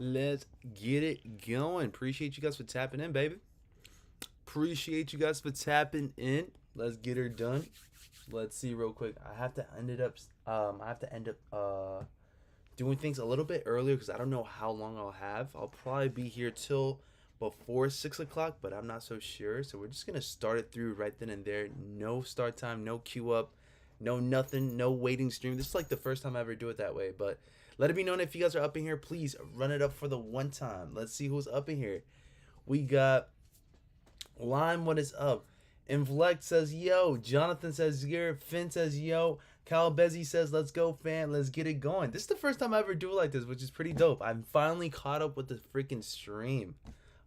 Let's get it going. Appreciate you guys for tapping in, baby. Appreciate you guys for tapping in. Let's get her done. Let's see real quick. I have to end up doing things a little bit earlier because I don't know how long I'll have. I'll probably be here till before 6 o'clock, but I'm not so sure. So we're just gonna start it through right then and there. No start time, no queue up, no nothing, no waiting stream. This is like the first time I ever do it that way, but let it be known if you guys are up in here, please run it up for the one time. Let's see who's up in here. We got Lime, what is up? Inflect says yo. Jonathan says here. Finn says yo. Kyle Bezzy says let's go, fan. Let's get it going. This is the first time I ever do it like this, which is pretty dope. I'm finally caught up with the freaking stream.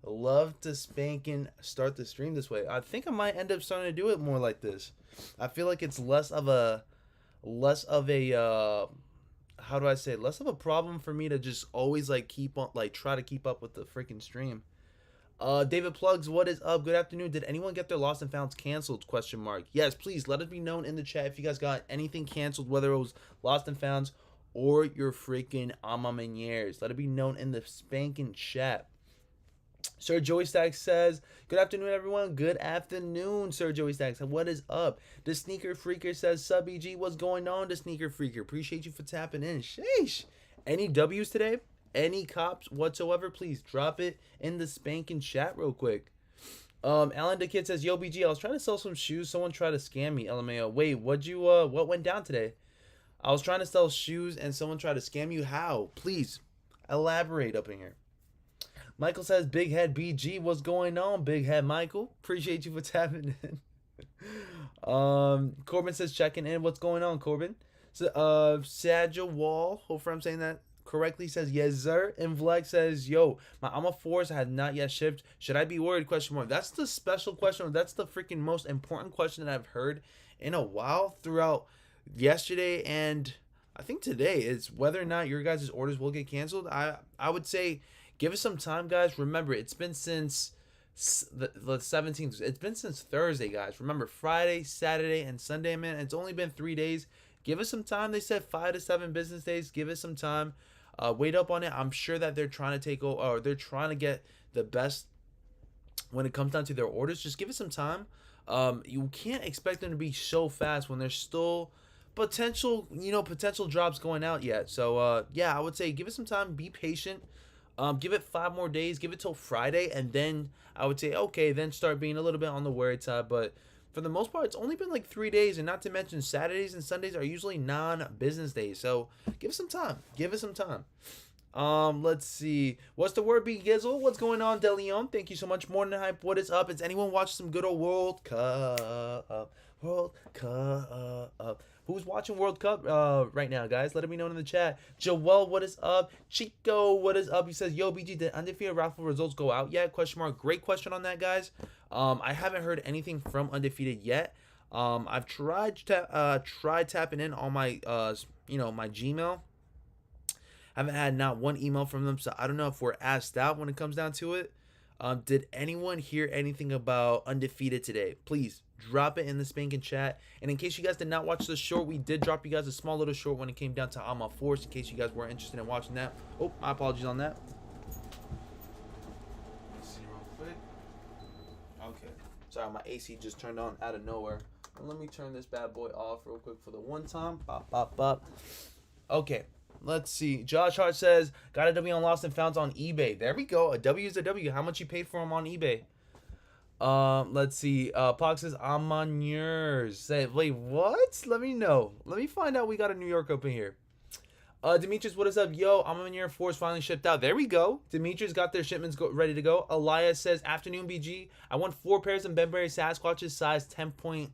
Love to spanking start the stream this way. I think I might end up starting to do it more like this. I feel like it's less of a how do I say, less of a problem for me to just always like keep on try to keep up with the freaking stream. David Plugs, what is up? Good afternoon. Did anyone get their Lost and Founds canceled? Question mark. Yes, please let it be known in the chat if you guys got anything canceled, whether it was Lost and Founds or your freaking Manieres. Let it be known in the spanking chat. Sir Joey Stacks says, good afternoon, everyone. Good afternoon, Sir Joey Stacks. What is up? The Sneaker Freaker says, sub EG, what's going on, the Sneaker Freaker? Appreciate you for tapping in. Sheesh. Any W's today? Any cops whatsoever? Please drop it in the spanking chat real quick. Alan the Kid says, yo, BG, I was trying to sell some shoes. Someone tried to scam me, LMAO. Wait, what went down today? I was trying to sell shoes and someone tried to scam you. How? Please elaborate up in here. Michael says, Big Head BG, what's going on, Big Head Michael? Appreciate you for tapping in. Corbin says, checking in. What's going on, Corbin? So, Sadja Wall, hopefully I'm saying that correctly, says, yes, sir. And Vlex says, yo, my Alma 4'S had not yet shipped. Should I be worried? Question mark. That's the special question. That's the freaking most important question that I've heard in a while throughout yesterday and I think today. Is whether or not your guys' orders will get canceled. I would say, give us some time, guys. Remember, it's been since the 17th. It's been since Thursday, guys. Remember, Friday, Saturday, and Sunday, man. It's only been 3 days. Give us some time. They said 5 to 7 business days. Give us some time. Wait up on it. I'm sure that they're trying to take over, or they're trying to get the best when it comes down to their orders. Just give it some time. You can't expect them to be so fast when there's still potential drops going out yet. So, yeah, I would say give it some time. Be patient. Give it 5 more days. Give it till Friday, and then I would say, okay, then start being a little bit on the worried side. But for the most part, it's only been like 3 days, and not to mention Saturdays and Sundays are usually non-business days. So give it some time. Give it some time. Let's see. What's the word, B Gizzle? What's going on, DeLeon? Thank you so much. More than hype. What is up? Has anyone watched some good old World Cup? World Cup. Who's watching World Cup right now, guys? Let me know in the chat. Joel, what is up? Chico, what is up? He says, yo, BG, did Undefeated raffle results go out yet? Question mark. Great question on that, guys. I haven't heard anything from Undefeated yet. I've tried tapping in on my my Gmail. Haven't had not one email from them, so I don't know if we're asked out when it comes down to it. Did anyone hear anything about Undefeated today? Please drop it in the spanking chat. And in case you guys did not watch the short, we did drop you guys a small little short when it came down to Alma 4'S, in case you guys were interested in watching that. Oh, my apologies on that. Let's see real quick. Okay. Sorry, my AC just turned on out of nowhere. Let me turn this bad boy off real quick for the one time. Bop, bop, bop. Okay. Let's see. Josh Hart says, got a W on Lost and Founds on eBay. There we go. A W is a W. How much you paid for them on eBay? Let's see. Pox says, I'm on yours. Say, wait, what? Let me know. Let me find out we got a New York up in here. Demetrius, what is up? Yo, I'm on your 4'S finally shipped out. There we go. Demetrius got their shipments ready to go. Elias says, afternoon BG. I want 4 pairs of Benberry Sasquatches size 10.5.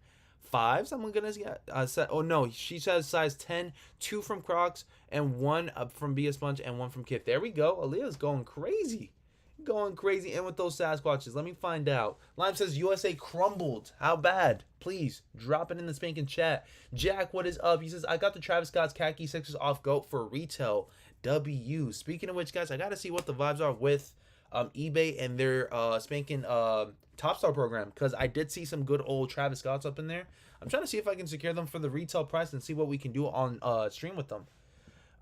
I'm gonna get. Oh no, she says size 10. 2 from Crocs and 1 from Be a Sponge and 1 from Kith. There we go. Aaliyah's going crazy. Going crazy in with those Sasquatches. Let me find out. Lime says USA crumbled. How bad? Please drop it in the spanking chat. Jack, what is up? He says, I got the Travis Scott's khaki 6s off GOAT for retail. W. Speaking of which, guys, I gotta see what the vibes are with eBay and their spanking Top Star program, because I did see some good old Travis Scotts up in there. I'm trying to see if I can secure them for the retail price and see what we can do on stream with them.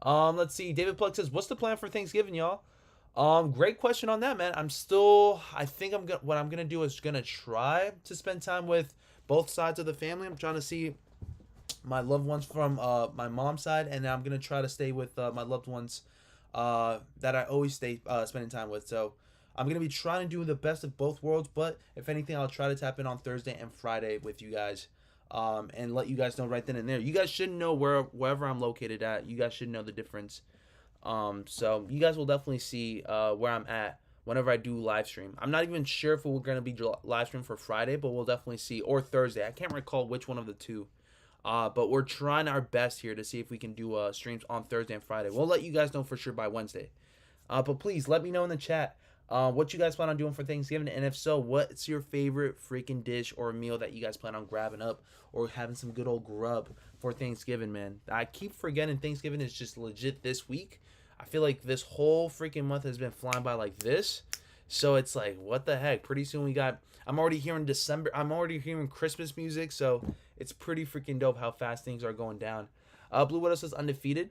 Let's see. David Plug says, what's the plan for Thanksgiving, y'all? Great question on that, man. I think what I'm gonna do is gonna try to spend time with both sides of the family. I'm trying to see my loved ones from my mom's side, and I'm gonna try to stay with my loved ones that I always stay spending time with. So I'm gonna be trying to do the best of both worlds. But if anything, I'll try to tap in on Thursday and Friday with you guys, and let you guys know right then and there. You guys should know wherever I'm located at. You guys should know the difference. So you guys will definitely see where I'm at whenever I do live stream. I'm not even sure if we're gonna be live stream for Friday, but we'll definitely see, or Thursday. I can't recall which one of the two. But we're trying our best here to see if we can do streams on Thursday and Friday. We'll let you guys know for sure by Wednesday. But please let me know in the chat what you guys plan on doing for Thanksgiving, and if so, what's your favorite freaking dish or meal that you guys plan on grabbing up or having some good old grub for Thanksgiving, man. I keep forgetting Thanksgiving is just legit this week. I feel like this whole freaking month has been flying by like this. So it's like, what the heck? Pretty soon I'm already hearing December. I'm already hearing Christmas music. So it's pretty freaking dope how fast things are going down. Blue Widow says undefeated.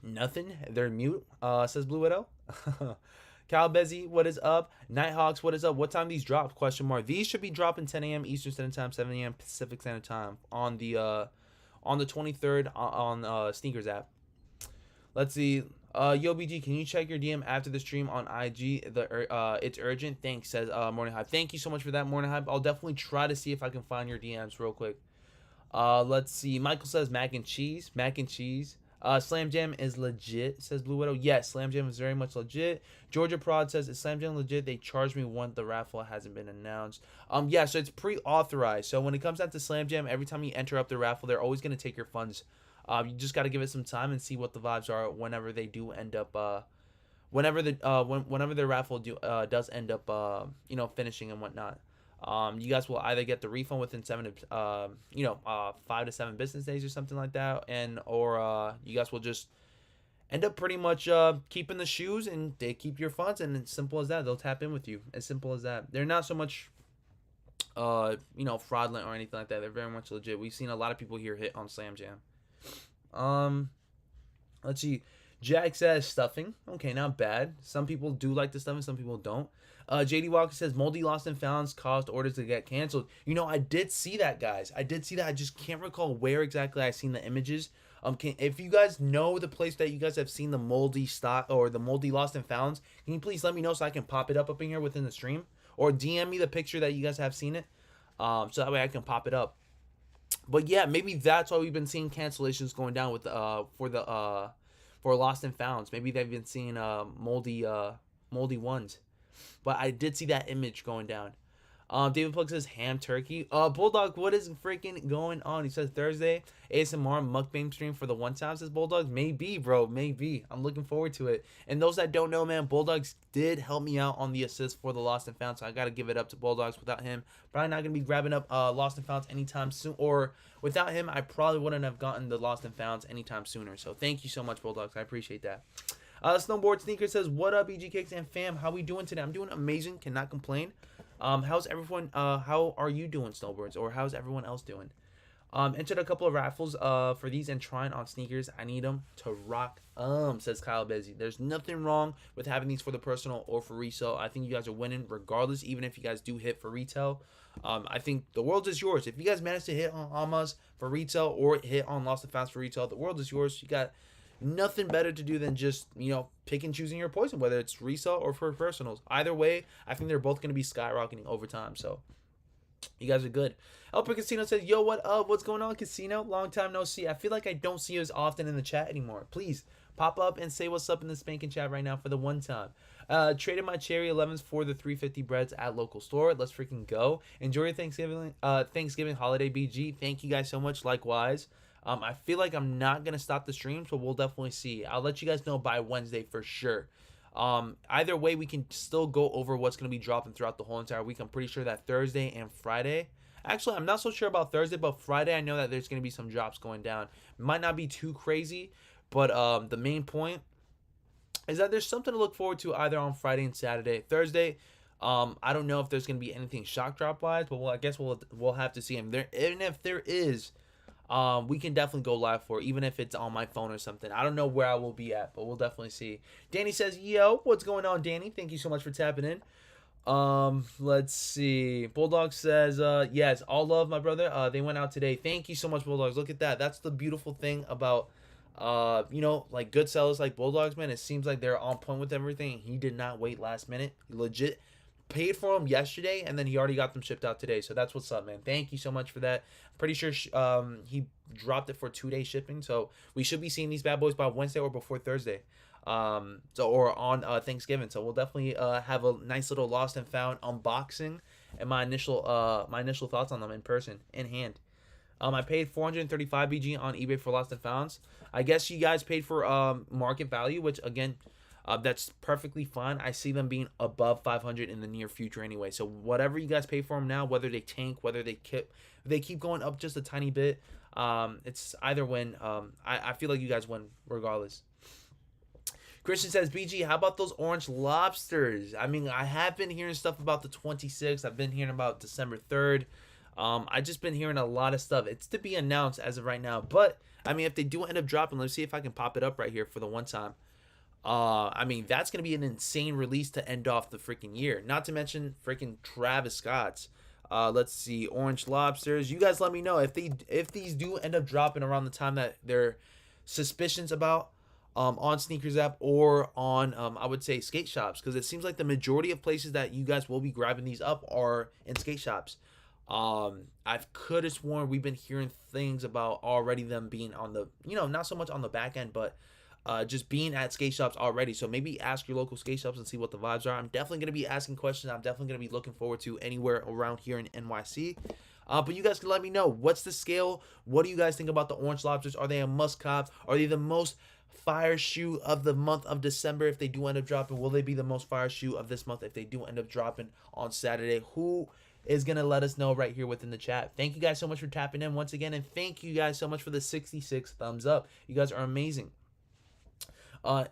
Nothing. They're mute. Says Blue Widow. Cal Bezzy, what is up? Nighthawks, what is up? What time these drop? Question mark. These should be dropping 10 a.m. Eastern Standard Time, 7 a.m. Pacific Standard Time on the 23rd on Sneakers app. Let's see. Yo, BG, can you check your DM after the stream on IG? It's urgent. Thanks, says Morning Hype. Thank you so much for that, Morning Hype. I'll definitely try to see if I can find your DMs real quick. Let's see. Michael says mac and cheese. Mac and cheese. Slam Jam is legit, says Blue Widow. Yes, Slam Jam is very much legit. Georgia Prod says, is Slam Jam legit? They charged me once the raffle hasn't been announced. Yeah, so it's pre-authorized. So when it comes down to Slam Jam, every time you enter up the raffle, they're always going to take your funds. You just got to give it some time and see what the vibes are whenever they do end up, whenever the raffle does end up, finishing and whatnot. You guys will either get the refund within 5 to 7 business days or something like that, or you guys will just end up pretty much keeping the shoes and they keep your funds, and it's simple as that. They'll tap in with you. As simple as that. They're not so much fraudulent or anything like that. They're very much legit. We've seen a lot of people here hit on Slam Jam. Let's see. Jack says stuffing. Okay, not bad. Some people do like the stuffing, some people don't. JD Walker says moldy lost and founds caused orders to get canceled. I did see that, guys. I did see that. I just can't recall where exactly I seen the images. If you guys know the place that you guys have seen the moldy stock or the moldy lost and founds, can you please let me know so I can pop it up in here within the stream, or DM me the picture that you guys have seen it, so that way I can pop it up. But yeah, maybe that's why we've been seeing cancellations going down with for lost and founds. Maybe they've been seeing moldy ones. But I did see that image going down. David Plug says ham turkey. Bulldog, what is freaking going on? He says Thursday ASMR mukbang stream for the one time, says Bulldog. Maybe, bro, maybe. I'm looking forward to it. And those that don't know, man, Bulldogs did help me out on the assist for the lost and found, so I gotta give it up to Bulldogs. Without him, probably not gonna be grabbing up lost and founds anytime soon. Or without him, I probably wouldn't have gotten the lost and founds anytime sooner. So thank you so much, Bulldogs. I appreciate that. Snowboard Sneaker says, what up, EG Cakes and fam? How we doing today? I'm doing amazing. Cannot complain. How's everyone? How are you doing, Snowboards? Or how's everyone else doing? Entered a couple of raffles for these and trying on sneakers. I need them to rock. Says Kyle Bezzy. There's nothing wrong with having these for the personal or for resale. I think you guys are winning regardless, even if you guys do hit for retail. I think the world is yours. If you guys manage to hit on Amas for retail or hit on Lost and Fast for retail, the world is yours. You got nothing better to do than just, pick and choosing your poison, whether it's resale or for personals. Either way, I think they're both going to be skyrocketing over time. So you guys are good. Elper Casino says, yo, what up? What's going on, Casino? Long time no see. I feel like I don't see you as often in the chat anymore. Please pop up and say what's up in the spanking chat right now for the one time. Traded my cherry 11s for the 350 breads at local store. Let's freaking go. Enjoy your Thanksgiving holiday, BG. Thank you guys so much. Likewise. I feel like I'm not going to stop the streams, but we'll definitely see. I'll let you guys know by Wednesday for sure. Either way, we can still go over what's going to be dropping throughout the whole entire week. I'm pretty sure that Thursday and Friday. Actually, I'm not so sure about Thursday, but Friday I know that there's going to be some drops going down. Might not be too crazy, but the main point is that there's something to look forward to either on Friday and Saturday. Thursday, I don't know if there's going to be anything shock drop-wise, but I guess we'll have to see. And if there is, we can definitely go live for it, even if it's on my phone or something. I don't know where I will be at, but we'll definitely see. Danny says, yo, what's going on, Danny? Thank you so much for tapping in. Let's see. Bulldog says, yes, all love, my brother. They went out today. Thank you so much, Bulldogs. Look at that. That's the beautiful thing about, like good sellers like Bulldogs, man. It seems like they're on point with everything. He did not wait last minute. He legit paid for them yesterday, and then he already got them shipped out today. So that's what's up, man. Thank you so much for that. Pretty sure he dropped it for 2-day shipping, so we should be seeing these bad boys by Wednesday or before Thursday. Or on Thanksgiving. So we'll definitely have a nice little lost and found unboxing and my initial thoughts on them in person, in hand. I paid 435 BG on eBay for lost and founds. I guess you guys paid for market value, which again, that's perfectly fine. I see them being above 500 in the near future anyway. So whatever you guys pay for them now, whether they tank, whether they keep going up just a tiny bit, it's either win. I feel like you guys win regardless. Christian says, BG, how about those orange lobsters? I mean, I have been hearing stuff about the 26th. I've been hearing about December 3rd. I just been hearing a lot of stuff. It's to be announced as of right now. But, I mean, if they do end up dropping, let's see if I can pop it up right here for the one time. I mean, that's going to be an insane release to end off the freaking year. Not to mention freaking Travis Scott's. Let's see, orange lobsters. You guys let me know if these do end up dropping around the time that they're suspicions about. On Sneakers app or on, I would say, skate shops, because it seems like the majority of places that you guys will be grabbing these up are in skate shops. I could have sworn we've been hearing things about already them being on the, not so much on the back end, but just being at skate shops already. So maybe ask your local skate shops and see what the vibes are. I'm definitely going to be asking questions. I'm definitely going to be looking forward to anywhere around here in NYC. But you guys can let me know, what's the scale? What do you guys think about the orange lobsters? Are they a must cop? Are they the most fire shoe of the month of December if they do end up dropping? Will they be the most fire shoe of this month if they do end up dropping on Saturday? Who is going to let us know right here within the chat? Thank you guys so much for tapping in once again, and thank you guys so much for the 66 thumbs up. You guys are amazing.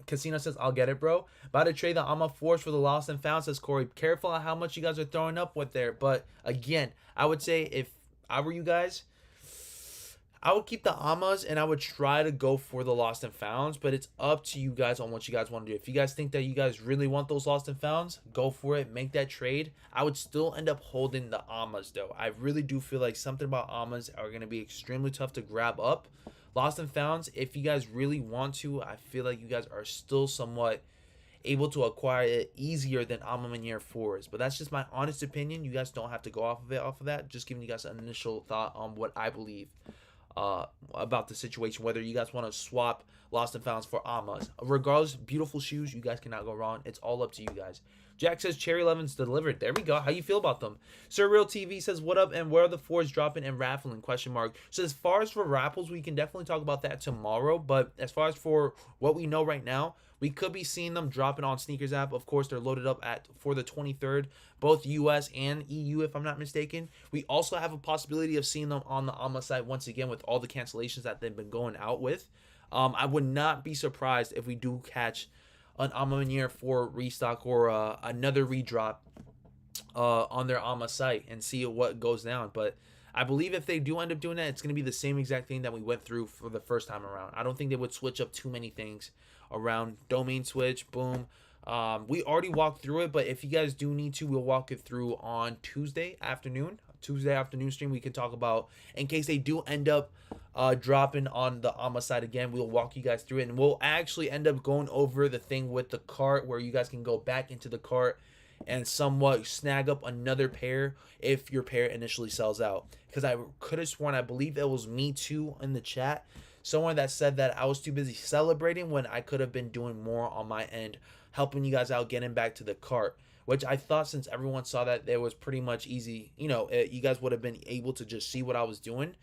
Casino says, I'll get it, bro. About to trade the Alma 4'S for the lost and found, says Corey. Careful on how much you guys are throwing up with there. But again, I would say if I were you guys, I would keep the Amas and I would try to go for the lost and founds, but it's up to you guys on what you guys want to do. If you guys think that you guys really want those lost and founds, go for it. Make that trade. I would still end up holding the Amas though. I really do feel like something about Amas are going to be extremely tough to grab up. Lost and founds, if you guys really want to, I feel like you guys are still somewhat able to acquire it easier than Maniere 4'S. But that's just my honest opinion. You guys don't have to go off of that. Just giving you guys an initial thought on what I believe about the situation, whether you guys want to swap lost and founds for Amas. Regardless, beautiful shoes, you guys cannot go wrong. It's all up to you guys. Jack says Cherry 11's delivered. There we go. How you feel about them? Sir Real TV says, what up, and where are the 4'S dropping and raffling? Question mark. So as far as for raffles, we can definitely talk about that tomorrow, but as far as for what we know right now, we could be seeing them dropping on Sneakers app. Of course, they're loaded up for the 23rd, both US and EU, if I'm not mistaken. We also have a possibility of seeing them on the Alma site once again with all the cancellations that they've been going out with. I would not be surprised if we do catch an Maniere for restock or another redrop on their Alma site and see what goes down. But I believe if they do end up doing that, it's going to be the same exact thing that we went through for the first time around. I don't think they would switch up too many things around. Domain switch, boom. We already walked through it, but if you guys do need to, we'll walk it through on Tuesday afternoon stream. We can talk about, in case they do end up dropping on the Alma side again, we'll walk you guys through it, and we'll actually end up going over the thing with the cart where you guys can go back into the cart and somewhat snag up another pair if your pair initially sells out. Because I could have sworn, I believe it was me too in the chat, someone that said that I was too busy celebrating when I could have been doing more on my end, helping you guys out, getting back to the cart. Which I thought, since everyone saw that, it was pretty much easy. You guys would have been able to just see what I was doing.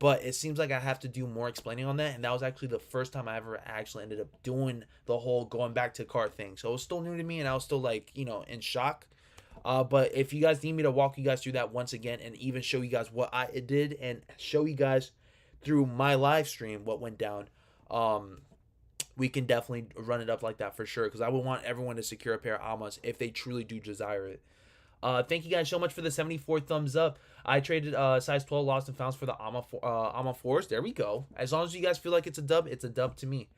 But it seems like I have to do more explaining on that. And that was actually the first time I ever actually ended up doing the whole going back to cart thing. So it was still new to me, and I was still like, in shock. But if you guys need me to walk you guys through that once again, and even show you guys what I did, and show you guys through my live stream what went down, we can definitely run it up like that for sure, because I would want everyone to secure a pair of Almas if they truly do desire it. Thank you guys so much for the 74 thumbs up. I traded size 12 lost and founds for the Ama 4s. There we go. As long as you guys feel like it's a dub to me.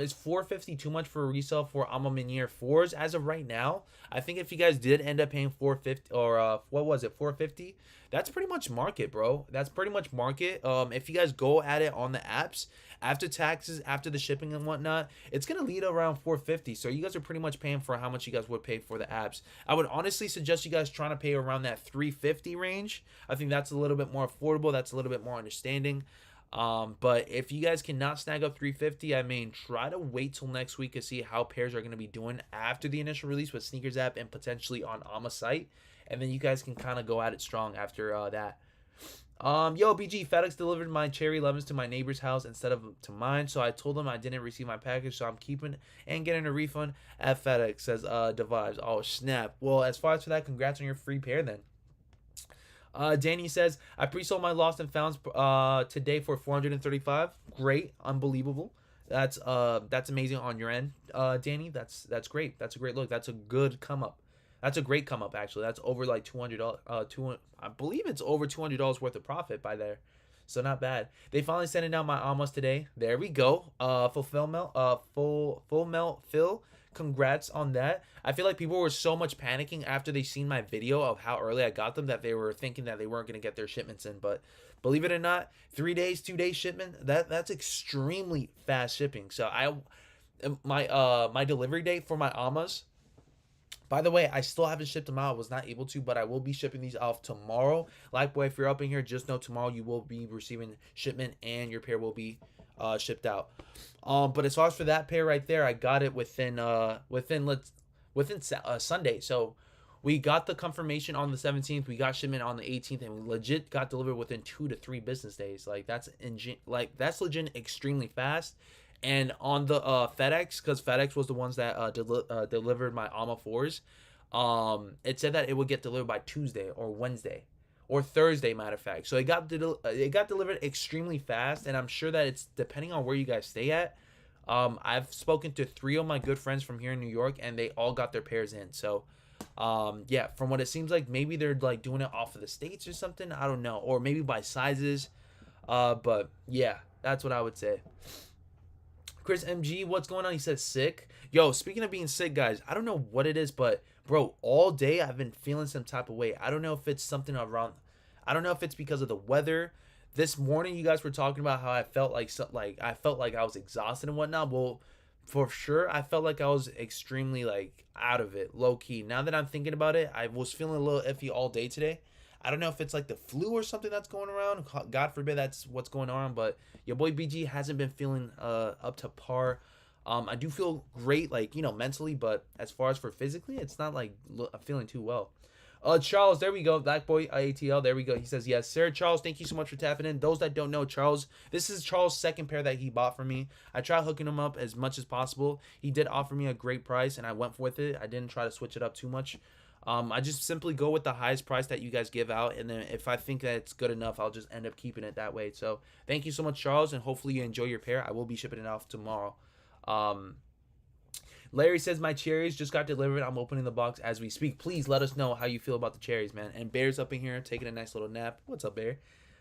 Is 450 too much for a resale for Maniere 4s as of right now? I think if you guys did end up paying 450 or what was it, 450, that's pretty much market, bro. That's pretty much market. If you guys go at it on the apps after taxes, after the shipping and whatnot, it's gonna lead around 450. So you guys are pretty much paying for how much you guys would pay for the apps. I would honestly suggest you guys trying to pay around that 350 range. I think that's a little bit more affordable. That's a little bit more understanding. But if you guys cannot snag up 350, I mean, try to wait till next week to see how pairs are going to be doing after the initial release with Sneakers app and potentially on Ama site, and then you guys can kind of go at it strong after that. Yo, BG, FedEx delivered my cherry 11s to my neighbor's house instead of to mine, so I told them I didn't receive my package, so I'm keeping and getting a refund at FedEx, says Devives. Oh, snap. Well, as far as for that, congrats on your free pair then. Danny says, I pre-sold my lost and founds today for 435. Great, unbelievable. That's amazing on your end, Danny. That's great. That's a great look. That's a good come up. That's a great come up actually. That's over like $200. I believe it's over $200 worth of profit by there. So not bad. They finally sent out my Amas today. There we go. Full melt fill. Congrats on that. I feel like people were so much panicking after they seen my video of how early I got them that they were thinking that they weren't going to get their shipments in. But believe it or not, 3 days, 2 days shipment, that's extremely fast shipping. So my delivery date for my Amas, by the way, I still haven't shipped them out. I was not able to, but I will be shipping these off tomorrow. Like, boy, if you're up in here, just know tomorrow you will be receiving shipment and your pair will be shipped out. But as far as for that pair right there, I got it within Sunday. So we got the confirmation on the 17th. We got shipment on the 18th, and we legit got delivered within 2 to 3 business days. Like that's legit extremely fast. And on the FedEx, because FedEx was the ones that delivered my Ama 4s, it said that it would get delivered by Tuesday or Wednesday or Thursday, matter of fact. So it got delivered extremely fast, and I'm sure that it's depending on where you guys stay at. I've spoken to 3 of my good friends from here in New York, and they all got their pairs in. So, yeah, from what it seems like, maybe they're like doing it off of the states or something. I don't know, or maybe by sizes. But yeah, that's what I would say. Chris MG, what's going on? He says sick. Yo, speaking of being sick, guys, I don't know what it is, but bro, all day I've been feeling some type of way. I don't know if it's something around. I don't know if it's because of the weather. This morning, you guys were talking about how I felt like I felt like I was exhausted and whatnot. Well, for sure, I felt like I was extremely like out of it, low key. Now that I'm thinking about it, I was feeling a little iffy all day today. I don't know if it's like the flu or something that's going around. God forbid that's what's going on. But your boy BG hasn't been feeling up to par. I do feel great, like, you know, mentally. But as far as for physically, it's not like I'm feeling too well. Charles, there we go. Black Boy ATL, there we go. He says, yes, sir. Charles, thank you so much for tapping in. Those that don't know, Charles, this is Charles' second pair that he bought for me. I tried hooking him up as much as possible. He did offer me a great price, and I went with it. I didn't try to switch it up too much. I just simply go with the highest price that you guys give out, and then if I think that it's good enough, I'll just end up keeping it that way. So thank you so much, Charles, and hopefully you enjoy your pair. I will be shipping it off tomorrow. Larry says, my cherries just got delivered. I'm opening the box as we speak. Please let us know how you feel about the cherries, man. And Bear's up in here taking a nice little nap. What's up, Bear?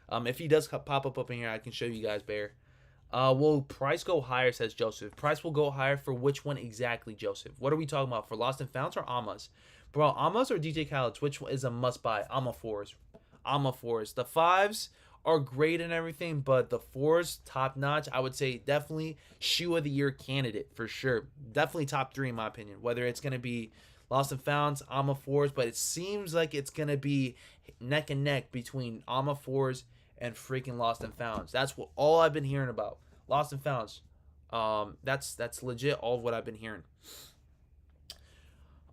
If he does pop up in here, I can show you guys, Bear. Will price go higher, says Joseph. Price will go higher for which one exactly, Joseph? What are we talking about? For Lost and Founds or Amas? Bro, Amas or DJ Khaled's? Which one is a must-buy? Ama 4s. Ama 4s. The 5s are great and everything, but the 4s, top-notch. I would say definitely shoe of the year candidate for sure. Definitely top 3 in my opinion. Whether it's going to be Lost and Founds, Ama 4s, but it seems like it's going to be neck and neck between Ama 4s and freaking Lost and Founds. That's what all I've been hearing about. Lost and Founds. That's legit all of what I've been hearing.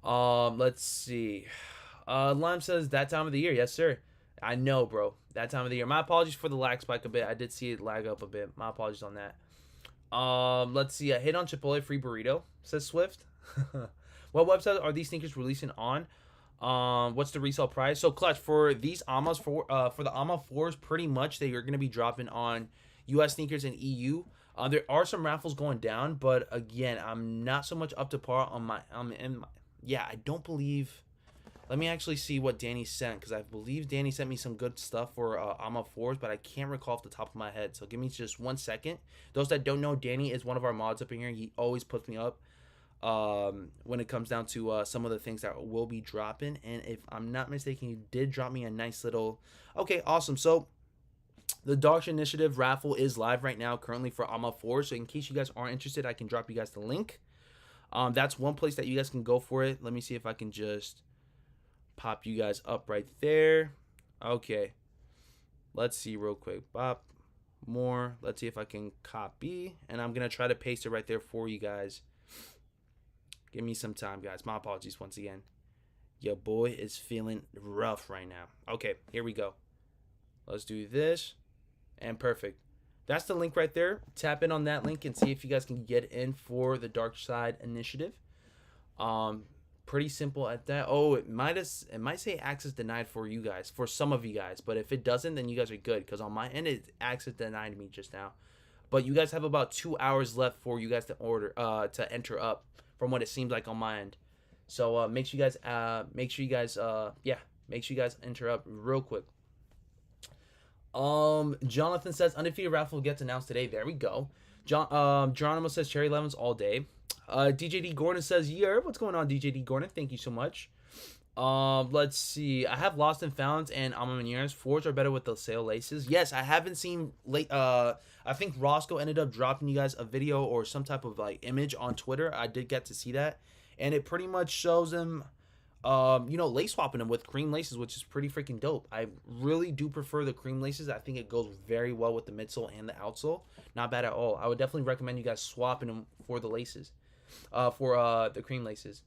Let's see. Lime says that time of the year. Yes, sir. I know, bro. That time of the year. My apologies for the lag spike a bit. I did see it lag up a bit. My apologies on that. Let's see. I hit on Chipotle free burrito, says Swift. What website are these sneakers releasing on? What's the resale price? So Clutch, for these Amas for the Ama 4s, pretty much they are going to be dropping on US sneakers and EU. There are some raffles going down, but again, I'm not so much up to par on my yeah, I don't believe Let me actually see what Danny sent, because I believe Danny sent me some good stuff for AMA 4s, but I can't recall off the top of my head. So give me just 1 second. Those that don't know, Danny is one of our mods up in here. He always puts me up when it comes down to some of the things that will be dropping. And if I'm not mistaken, he did drop me a nice little... Okay, awesome. So the Dark Initiative raffle is live right now currently for AMA 4. So in case you guys aren't interested, I can drop you guys the link. That's one place that you guys can go for it. Let me see if I can just pop you guys up right there. Okay, let's see real quick. Pop more. Let's see if I can copy, and I'm gonna try to paste it right there for you guys. Give me some time, guys. My apologies once again. Your boy is feeling rough right now. Okay, here we go. Let's do this, and perfect. That's the link right there. Tap in on that link and see if you guys can get in for the Dark Side Initiative. Pretty simple at that. Oh, it might say access denied for you guys, for some of you guys, but if it doesn't, then you guys are good, because on my end it access denied me just now. But you guys have about 2 hours left for you guys to order to enter up, from what it seems like on my end. So make sure you guys enter up real quick. Jonathan says undefeated raffle gets announced today. There we go. Geronimo says cherry lemons all day. DJD Gordon says, yeah, what's going on, DJD Gordon? Thank you so much. Let's see. I have Lost and Found and Maniere. 4s are better with the sail laces. Yes, I haven't seen late. I think Roscoe ended up dropping you guys a video or some type of like image on Twitter. I did get to see that, and it pretty much shows him, lace swapping them with cream laces, which is pretty freaking dope. I really do prefer the cream laces. I think it goes very well with the midsole and the outsole. Not bad at all. I would definitely recommend you guys swapping them for the laces. For the cream laces.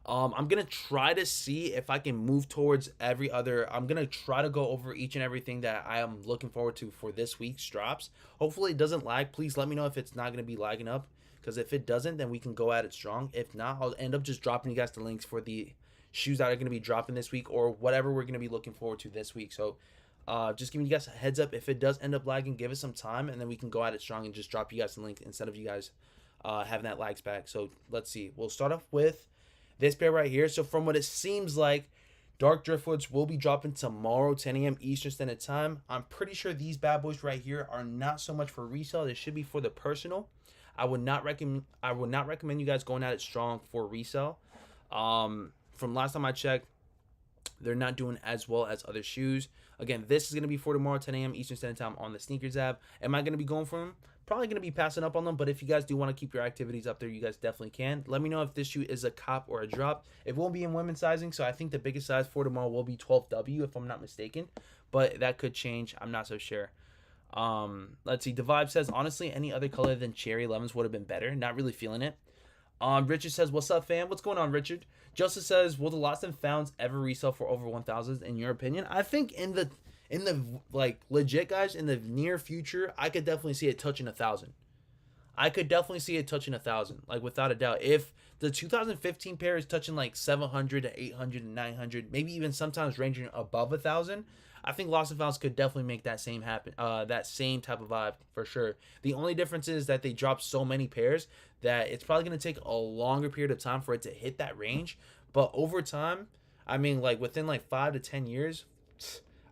I'm gonna try to see if I can move towards every other. I'm gonna try to go over each and everything that I am looking forward to for this week's drops. Hopefully it doesn't lag. Please let me know if it's not gonna be lagging up, because if it doesn't, then we can go at it strong. If not, I'll end up just dropping you guys the links for the shoes that are gonna be dropping this week, or whatever we're gonna be looking forward to this week. So just giving you guys a heads up. If it does end up lagging, give it some time, and then we can go at it strong and just drop you guys the link instead of you guys having that lags back. So let's see. We'll start off with this pair right here. So from what it seems like, Dark Driftwoods will be dropping tomorrow, 10 a.m. Eastern Standard Time. I'm pretty sure these bad boys right here are not so much for resale. They should be for the personal. I would not recommend you guys going at it strong for resale. From last time I checked, they're not doing as well as other shoes. Again, this is going to be for tomorrow, 10 a.m. Eastern Standard Time on the sneakers app. Am I going to be going for them? Probably going to be passing up on them, but if you guys do want to keep your activities up there, you guys definitely can. Let me know if this shoe is a cop or a drop. It won't be in women's sizing, so I think the biggest size for tomorrow will be 12W, if I'm not mistaken, but that could change. I'm not so sure. Let's see. The Vibe says, honestly, any other color than cherry lemons would have been better. Not really feeling it. Richard says, what's up, fam? What's going on, Richard? Joseph says, will the Lost and Founds ever resell for over 1,000 in your opinion? I think in the like legit, guys, in the near future, I could definitely see it touching 1,000. I could definitely see it touching 1,000, like without a doubt. If the 2015 pair is touching like 700 to 800 and 900, maybe even sometimes ranging above 1,000, I think Lost and Founds could definitely make that same happen. That same type of vibe for sure. The only difference is that they dropped so many pairs that it's probably going to take a longer period of time for it to hit that range. But over time, I mean, like within like 5 to 10 years,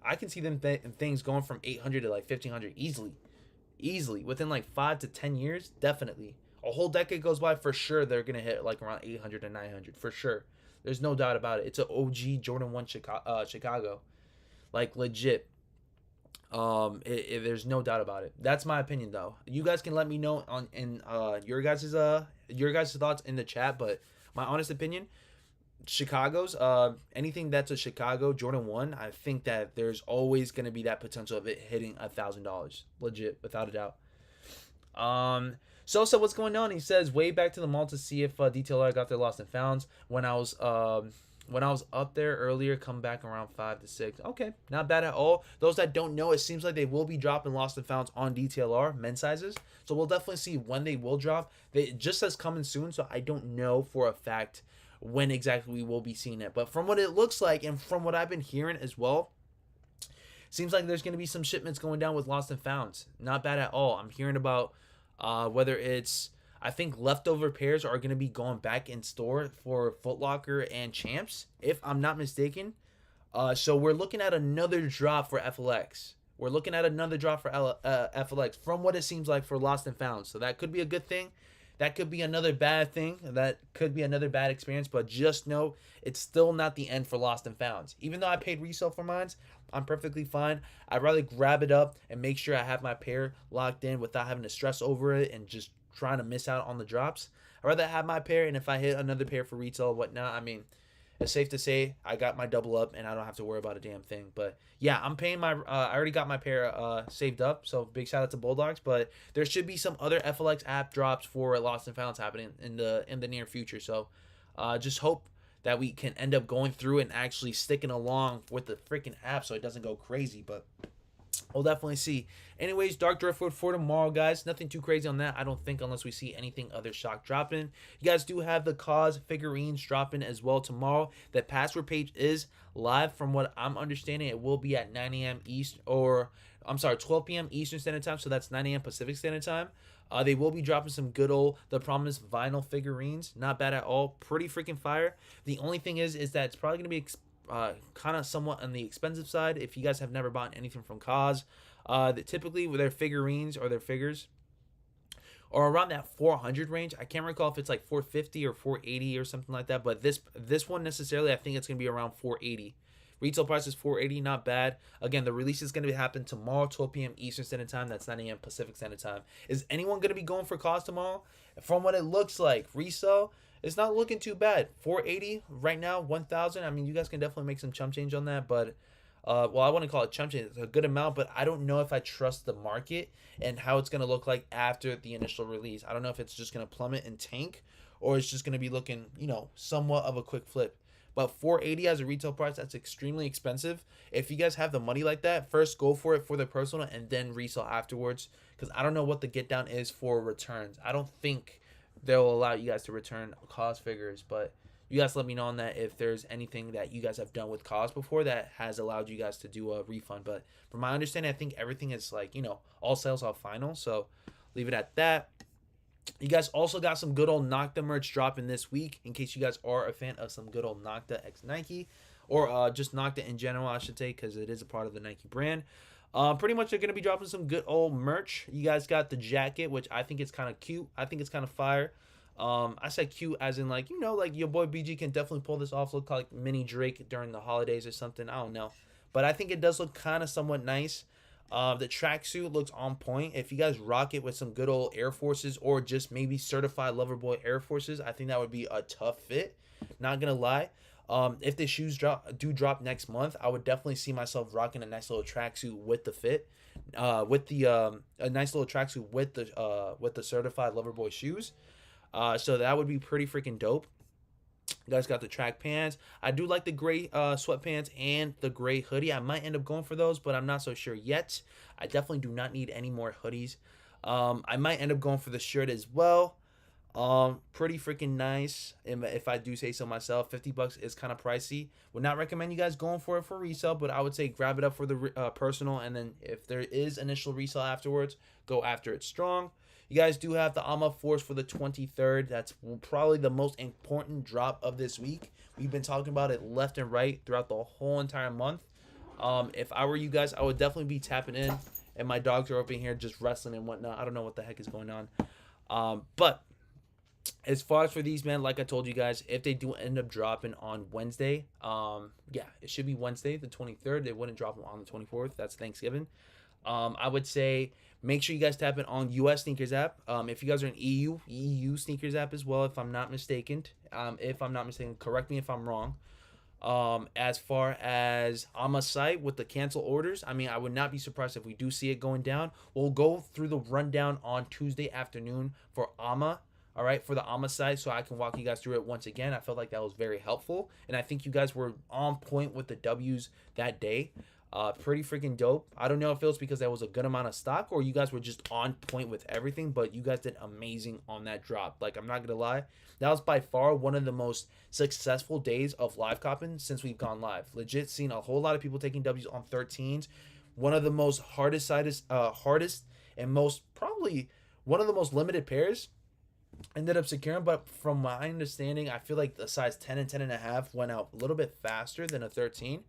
I can see them things going from 800 to like 1,500 easily within like 5 to 10 years. Definitely a whole decade goes by, for sure they're gonna hit like around 800 to 900 for sure. There's no doubt about it. It's an OG Jordan 1 Chicago, like legit. There's no doubt about it. That's my opinion though. You guys can let me know in your guys' thoughts in the chat, but my honest opinion, Chicago's anything that's a Chicago Jordan 1, I think that there's always going to be that potential of it hitting $1,000, legit, without a doubt. So what's going on? He says, way back to the mall to see if DTLR got their Lost and Founds when I was up there earlier, come back around 5 to 6. Okay, not bad at all. Those that don't know, it seems like they will be dropping Lost and Founds on DTLR men's sizes, so we'll definitely see when they will drop. It just says coming soon, so I don't know for a fact when exactly we will be seeing it. But from what it looks like and from what I've been hearing as well, seems like there's going to be some shipments going down with Lost and Founds. Not bad at all. I'm hearing about whether it's, I think leftover pairs are going to be going back in store for Foot Locker and Champs, if I'm not mistaken. So we're looking at another drop for FLX. We're looking at another drop for FLX from what it seems like for Lost and Found. So that could be a good thing. That could be another bad thing. That could be another bad experience. But just know it's still not the end for Lost and Founds. Even though I paid resale for mine, I'm perfectly fine. I'd rather grab it up and make sure I have my pair locked in without having to stress over it and just trying to miss out on the drops. I'd rather have my pair, and if I hit another pair for retail or whatnot, I mean, it's safe to say I got my double up and I don't have to worry about a damn thing. But yeah, I'm paying my I already got my pair saved up, so big shout out to Bulldogs. But there should be some other FLX app drops for Lost and Founds happening in the near future. So just hope that we can end up going through and actually sticking along with the freaking app so it doesn't go crazy. But we'll definitely see. Anyways, Dark Driftwood for tomorrow, guys. Nothing too crazy on that, I don't think, unless we see anything other shock dropping. You guys do have the KAWS figurines dropping as well tomorrow. The password page is live. From what I'm understanding, it will be at 9 a.m. East, or I'm sorry, 12 p.m. Eastern Standard Time, so that's 9 a.m. Pacific Standard Time. They will be dropping some good old The Promise vinyl figurines. Not bad at all. Pretty freaking fire. The only thing is that it's probably going to be kind of somewhat on the expensive side if you guys have never bought anything from KAWS. Typically with their figurines or their figures or around that 400 range. I can't recall if it's like 450 or 480 or something like that, but this one necessarily, I think it's going to be around 480. Retail price is 480, not bad. Again, the release is going to happen tomorrow, 12 p.m. Eastern Standard Time. That's 9 a.m. Pacific Standard Time. Is anyone going to be going for KAWS tomorrow? From what it looks like, resale, it's not looking too bad. 480 right now, 1,000. I mean, you guys can definitely make some chump change on that, but well, I wouldn't call it chump change. It's a good amount, but I don't know if I trust the market and how it's going to look like after the initial release. I don't know if it's just going to plummet and tank, or it's just going to be looking, somewhat of a quick flip. But 480 as a retail price, that's extremely expensive. If you guys have the money like that, first go for it for the personal and then resell afterwards, because I don't know what the get down is for returns. I don't think they'll allow you guys to return KAWS figures, but you guys let me know on that if there's anything that you guys have done with KAWS before that has allowed you guys to do a refund. But from my understanding, I think everything is like, all sales are final. So leave it at that. You guys also got some good old NOCTA merch dropping this week, in case you guys are a fan of some good old NOCTA x Nike, or just NOCTA in general, I should say, because it is a part of the Nike brand. Pretty much they're going to be dropping some good old merch. You guys got the jacket, which I think is kind of cute. I think it's kind of fire. I said cute as in like your boy BG can definitely pull this off, look like mini Drake during the holidays or something. I don't know, but I think it does look kind of somewhat nice. The tracksuit looks on point. If you guys rock it with some good old Air Forces, or just maybe certified Loverboy Air Forces, I think that would be a tough fit. Not gonna lie. If the shoes drop next month, I would definitely see myself rocking a nice little tracksuit with the fit, with the a nice little tracksuit with the certified Loverboy shoes. So that would be pretty freaking dope. You guys got the track pants. I do like the gray sweatpants and the gray hoodie. I might end up going for those, but I'm not so sure yet. I definitely do not need any more hoodies. I might end up going for the shirt as well. Pretty freaking nice, if I do say so myself. $50 is kind of pricey. Would not recommend you guys going for it for resale, but I would say grab it up for the personal, and then if there is initial resale afterwards, go after it strong. You guys do have the AMA Force for the 23rd. That's probably the most important drop of this week. We've been talking about it left and right throughout the whole entire month. If I were you guys, I would definitely be tapping in, and my dogs are up in here just wrestling and whatnot. I don't know what the heck is going on. But as far as for these, man, like I told you guys, if they do end up dropping on Wednesday, yeah, it should be Wednesday, the 23rd. They wouldn't drop them on the 24th. That's Thanksgiving. I would say make sure you guys tap it on US Sneakers app. If you guys are in EU Sneakers app as well, if I'm not mistaken. Correct me if I'm wrong. As far as AMA's site with the cancel orders, I mean, I would not be surprised if we do see it going down. We'll go through the rundown on Tuesday afternoon for AMA. All right, for the AMA side, so I can walk you guys through it once again. I felt like that was very helpful, and I think you guys were on point with the W's that day. Pretty freaking dope. I don't know if it was because there was a good amount of stock, or you guys were just on point with everything, but you guys did amazing on that drop. Like, I'm not gonna lie, that was by far one of the most successful days of live copping since we've gone live. Legit seen a whole lot of people taking W's on 13s. One of the most hardest and most, probably one of the most limited pairs ended up securing, but from my understanding, I feel like the size 10 and 10.5 went out a little bit faster than a 13.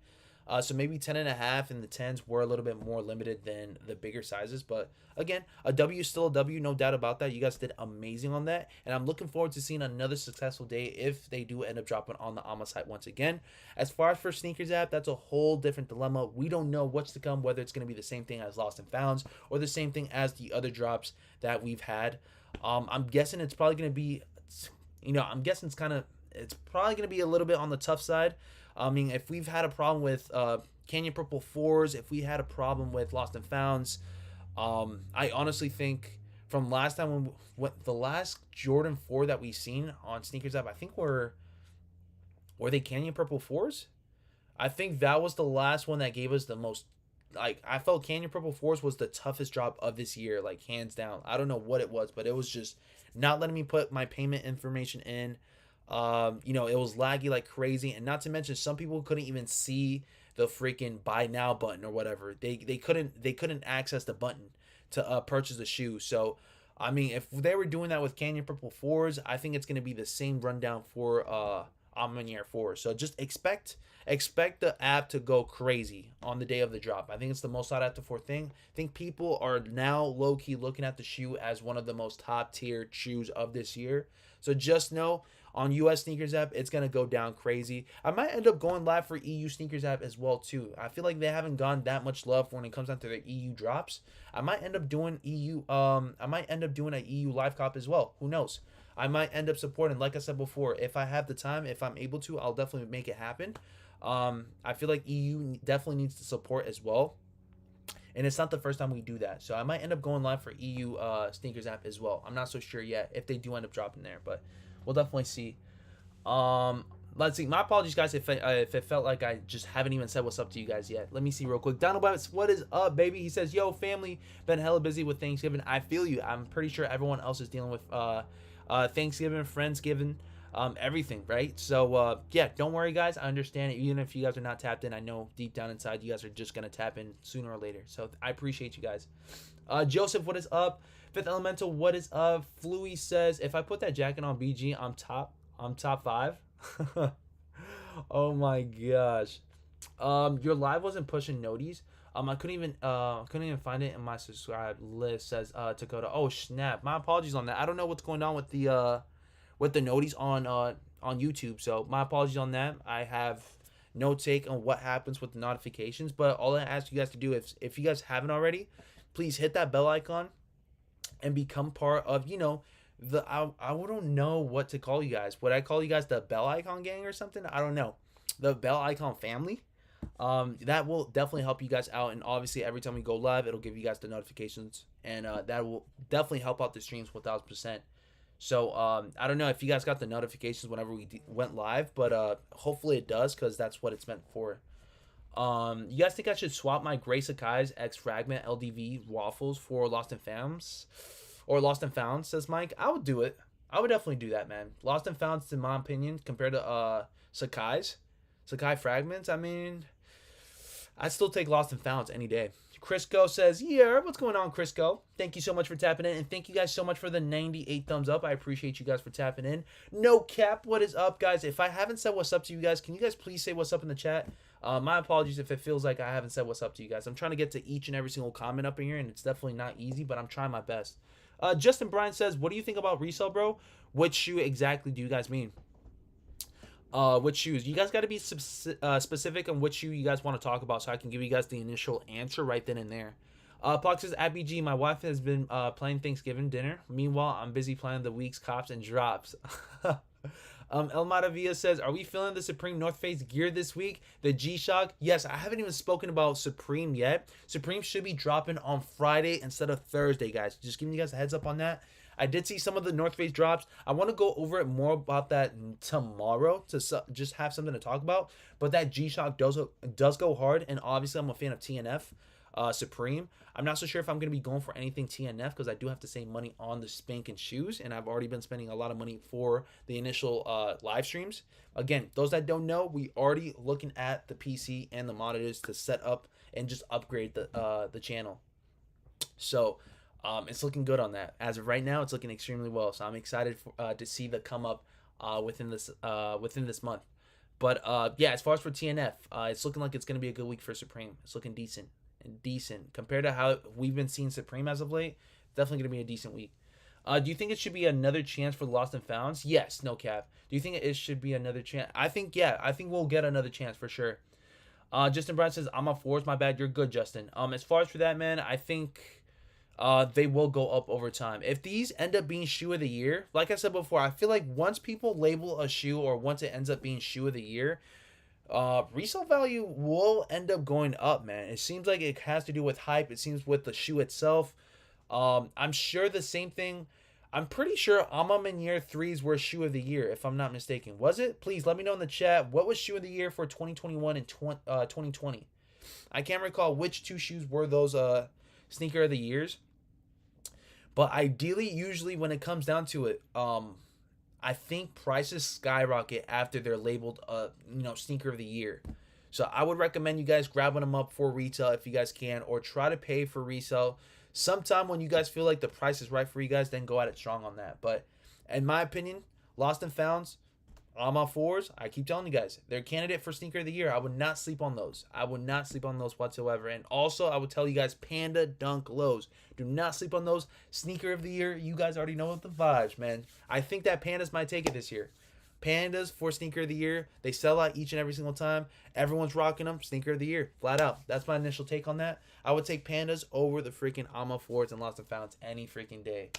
So maybe 10.5 and the 10s were a little bit more limited than the bigger sizes. But again, a W is still a W, no doubt about that. You guys did amazing on that. And I'm looking forward to seeing another successful day if they do end up dropping on the AMA site once again. As far as for Sneakers app, that's a whole different dilemma. We don't know what's to come, whether it's going to be the same thing as Lost and Founds or the same thing as the other drops that we've had. I'm guessing it's probably going to be, I'm guessing it's probably going to be a little bit on the tough side. I mean, if we've had a problem with Canyon Purple 4s, if we had a problem with Lost and Founds, I honestly think from last time when the last Jordan 4 that we've seen on Sneakers app, I think were they Canyon Purple 4s? I think that was the last one that gave us the most. Like, I felt Canyon Purple 4s was the toughest drop of this year, like hands down. I don't know what it was, but it was just not letting me put my payment information in. It was laggy like crazy, and not to mention some people couldn't even see the freaking buy now button or whatever. They couldn't access the button to purchase the shoe. So I mean, if they were doing that with Canyon Purple 4s, I think it's going to be the same rundown for Maniere 4. So just expect the app to go crazy on the day of the drop. I think it's the most sought after for thing. I think people are now low key looking at the shoe as one of the most top tier shoes of this year. So just know on US Sneakers app, it's gonna go down crazy. I might end up going live for EU Sneakers app as well too. I feel like they haven't gone that much love when it comes down to their EU drops. I might end up doing EU. I might end up doing a EU live cop as well. Who knows? I might end up supporting. Like I said before, if I have the time, if I'm able to, I'll definitely make it happen. I feel like EU definitely needs to support as well. And it's not the first time we do that. So I might end up going live for EU Sneakers app as well. I'm not so sure yet if they do end up dropping there, but we'll definitely see. Let's see. My apologies, guys, if it felt like I just haven't even said what's up to you guys yet. Let me see real quick. Donald Bites, what is up, baby? He says, yo, family, been hella busy with Thanksgiving. I feel you. I'm pretty sure everyone else is dealing with Thanksgiving, Friendsgiving, everything, right? So yeah, don't worry, guys. I understand it. Even if you guys are not tapped in, I know deep down inside you guys are just gonna tap in sooner or later. So I appreciate you guys. Joseph, what is up? Fifth Elemental, what is up? Fluey says, if I put that jacket on BG, I'm top 5. Oh my gosh. Your live wasn't pushing noties. I couldn't even find it in my subscribe list. Says Dakota. Oh snap! My apologies on that. I don't know what's going on with the noties on YouTube. So my apologies on that. I have no take on what happens with the notifications. But all I ask you guys to do, if you guys haven't already, please hit that bell icon and become part of, I don't know what to call you guys. Would I call you guys the bell icon gang or something? I don't know. The bell icon family. That will definitely help you guys out, and obviously every time we go live, it'll give you guys the notifications, and that will definitely help out the streams 1000%. So I don't know if you guys got the notifications whenever we went live, but hopefully it does, because that's what it's meant for. You guys think I should swap my Gray Sakai's X Fragment LDV waffles for Lost and Founds? Or Lost and Found, says Mike. I would do it. I would definitely do that, man. Lost and Found, in my opinion, compared to Sakai Fragments, I mean, I'd still take Lost and Founds any day. Crisco says, yeah, what's going on, Crisco? Thank you so much for tapping in, and thank you guys so much for the 98 thumbs up. I appreciate you guys for tapping in. No cap, what is up, guys? If I haven't said what's up to you guys, can you guys please say what's up in the chat? My apologies if it feels like I haven't said what's up to you guys. I'm trying to get to each and every single comment up in here, and it's definitely not easy, but I'm trying my best. Justin Bryan says, what do you think about resale, bro? Which shoe exactly do you guys mean? Which shoes? You guys got to be specific on which shoe you guys want to talk about, so I can give you guys the initial answer right then and there. Puck says, at BG, my wife has been planning Thanksgiving dinner. Meanwhile, I'm busy planning the week's cops and drops. El Matavia says, are we feeling the Supreme North Face gear this week? The G-Shock? Yes, I haven't even spoken about Supreme yet. Supreme should be dropping on Friday instead of Thursday, guys. Just giving you guys a heads up on that. I did see some of the North Face drops. I want to go over it more about that tomorrow to just have something to talk about. But that G-Shock does go hard, and obviously I'm a fan of TNF. Supreme. I'm not so sure if I'm going to be going for anything TNF because I do have to save money on the Spankin' shoes, and I've already been spending a lot of money for the initial live streams. Again, those that don't know, we already looking at the PC and the monitors to set up and just upgrade the channel. So It's looking good on that. As of right now, it's looking extremely well. So I'm excited to see the come up within this month. But yeah, as far as for TNF, it's looking like it's going to be a good week for Supreme. It's looking decent compared to how we've been seeing Supreme as of late. Definitely going to be a decent week. Do you think it should be another chance for the Lost and Founds? Yes, no cap. Do you think it should be another chance? I think yeah. I think we'll get another chance for sure. Justin Brown says I'm a fours. My bad. You're good, Justin. As far as for that, man, I think they will go up over time. If these end up being shoe of the year, like I said before, I feel like once people label a shoe or once it ends up being shoe of the year, resale value will end up going up, man. It seems like it has to do with hype. It seems with the shoe itself. I'm sure the same thing. I'm pretty sure Maniere 3s were shoe of the year, if I'm not mistaken. Was it? Please let me know in the chat. What was shoe of the year for 2021 and 2020? I can't recall which two shoes were those sneaker of the years. But ideally, usually when it comes down to it, I think prices skyrocket after they're labeled sneaker of the year. So I would recommend you guys grabbing them up for retail if you guys can, or try to pay for resale sometime when you guys feel like the price is right for you guys. Then go at it strong on that. But in my opinion, Lost and Founds, on my fours, I keep telling you guys, they're a candidate for sneaker of the year. I would not sleep on those. I would not sleep on those whatsoever. And also, I would tell you guys, Panda Dunk Lows. Do not sleep on those. Sneaker of the year, you guys already know the vibes, man. I think that Pandas might take it this year. Pandas for sneaker of the year. They sell out each and every single time. Everyone's rocking them. Sneaker of the year. Flat out. That's my initial take on that. I would take Pandas over the freaking Alma Fords and Lost and Founds any freaking day.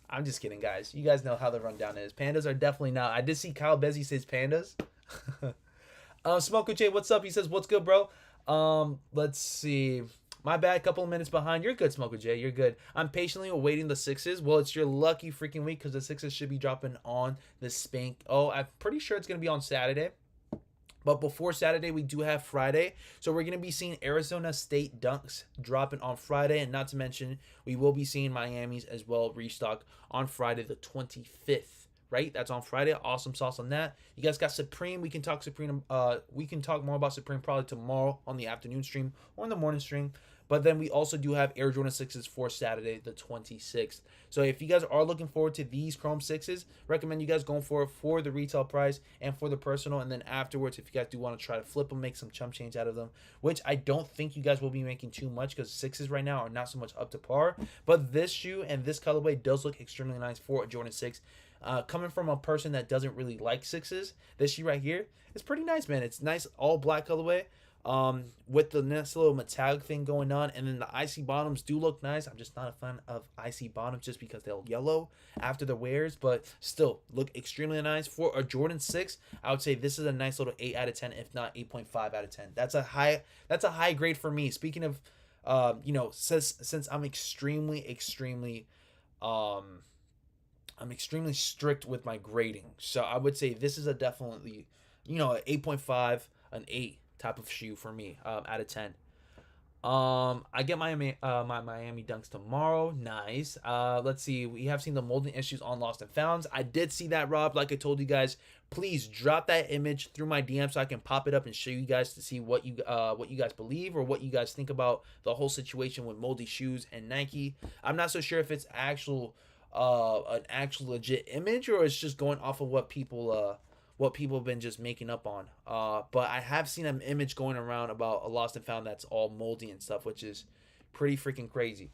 I'm just kidding, guys. You guys know how the rundown is. Pandas are definitely not. I did see Kyle Bezzi says Pandas. Smoke J, what's up? He says, what's good, bro? Let's see. My bad, couple of minutes behind. You're good, Smoke J. You're good. I'm patiently awaiting the sixes. Well, it's your lucky freaking week because the sixes should be dropping on the spank. Oh, I'm pretty sure it's going to be on Saturday. But before Saturday, we do have Friday. So we're going to be seeing Arizona State dunks dropping on Friday. And not to mention, we will be seeing Miami's as well restock on Friday the 25th. Right? That's on Friday. Awesome sauce on that. You guys got Supreme. We can talk Supreme. We can talk more about Supreme probably tomorrow on the afternoon stream or in the morning stream. But then we also do have Air Jordan 6s for Saturday the 26th. So if you guys are looking forward to these Chrome 6s, recommend you guys going for it for the retail price and for the personal. And then afterwards, if you guys do want to try to flip them, make some chump change out of them, which I don't think you guys will be making too much because 6s right now are not so much up to par. But this shoe and this colorway does look extremely nice for a Jordan 6. Coming from a person that doesn't really like 6s, this shoe right here is pretty nice, man. It's nice all black colorway. With the nice little metallic thing going on, and then the icy bottoms do look nice. I'm just not a fan of icy bottoms just because they'll yellow after the wears, but still look extremely nice for a Jordan 6. I would say this is a nice little 8 out of 10, if not 8.5 out of 10. That's a high grade for me. Speaking of since I'm extremely strict with my grading, so I would say this is a definitely an 8.5, an 8 type of shoe for me out of 10. I get my Miami Dunks tomorrow. Nice. Let's see. We have seen the molding issues on Lost and Founds. I did see that, Rob. Like I told you guys, please drop that image through my DM so I can pop it up and show you guys to see what you guys believe or what you guys think about the whole situation with moldy shoes and Nike. I'm not so sure if it's an actual legit image or it's just going off of what people have been just making up on. But I have seen an image going around about a Lost and Found that's all moldy and stuff, which is pretty freaking crazy.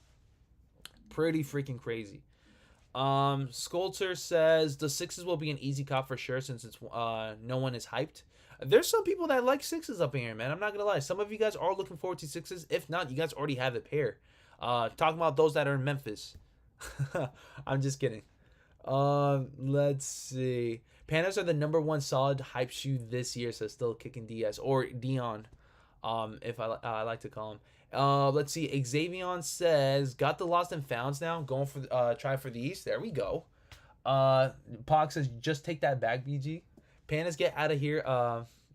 Sculptor says the 6s will be an easy cop for sure since it's no one is hyped. There's some people that like 6s up in here, man. I'm not gonna lie. Some of you guys are looking forward to 6s. If not, you guys already have the pair. Talking about those that are in Memphis. I'm just kidding. Let's see. Pandas are the number one solid hype shoe this year, so still kicking DS or Dion, if I like to call him. Let's see. Xavion says got the Lost and Founds now. Going for try for these. There we go. Pox says just take that back, BG. Pandas get out of here.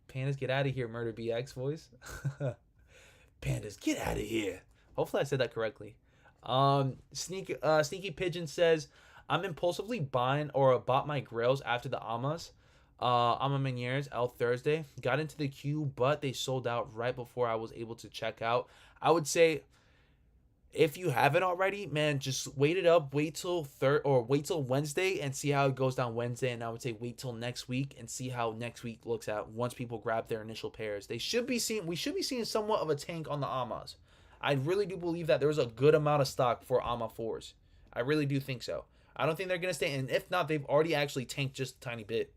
Pandas get out of here. Murder BX voice. Pandas get out of here. Hopefully I said that correctly. Sneaky Pigeon says I'm impulsively buying or bought my grails after the Amas. Maniere's out Thursday. Got into the queue, but they sold out right before I was able to check out. I would say If you haven't already, man, just wait it up. Wait till Wednesday and see how it goes down Wednesday. And I would say wait till next week and see how next week looks out once people grab their initial pairs. We should be seeing somewhat of a tank on the Amas. I really do believe that there's a good amount of stock for AMA 4s. I really do think so. I don't think they're gonna stay, and if not, they've already actually tanked just a tiny bit.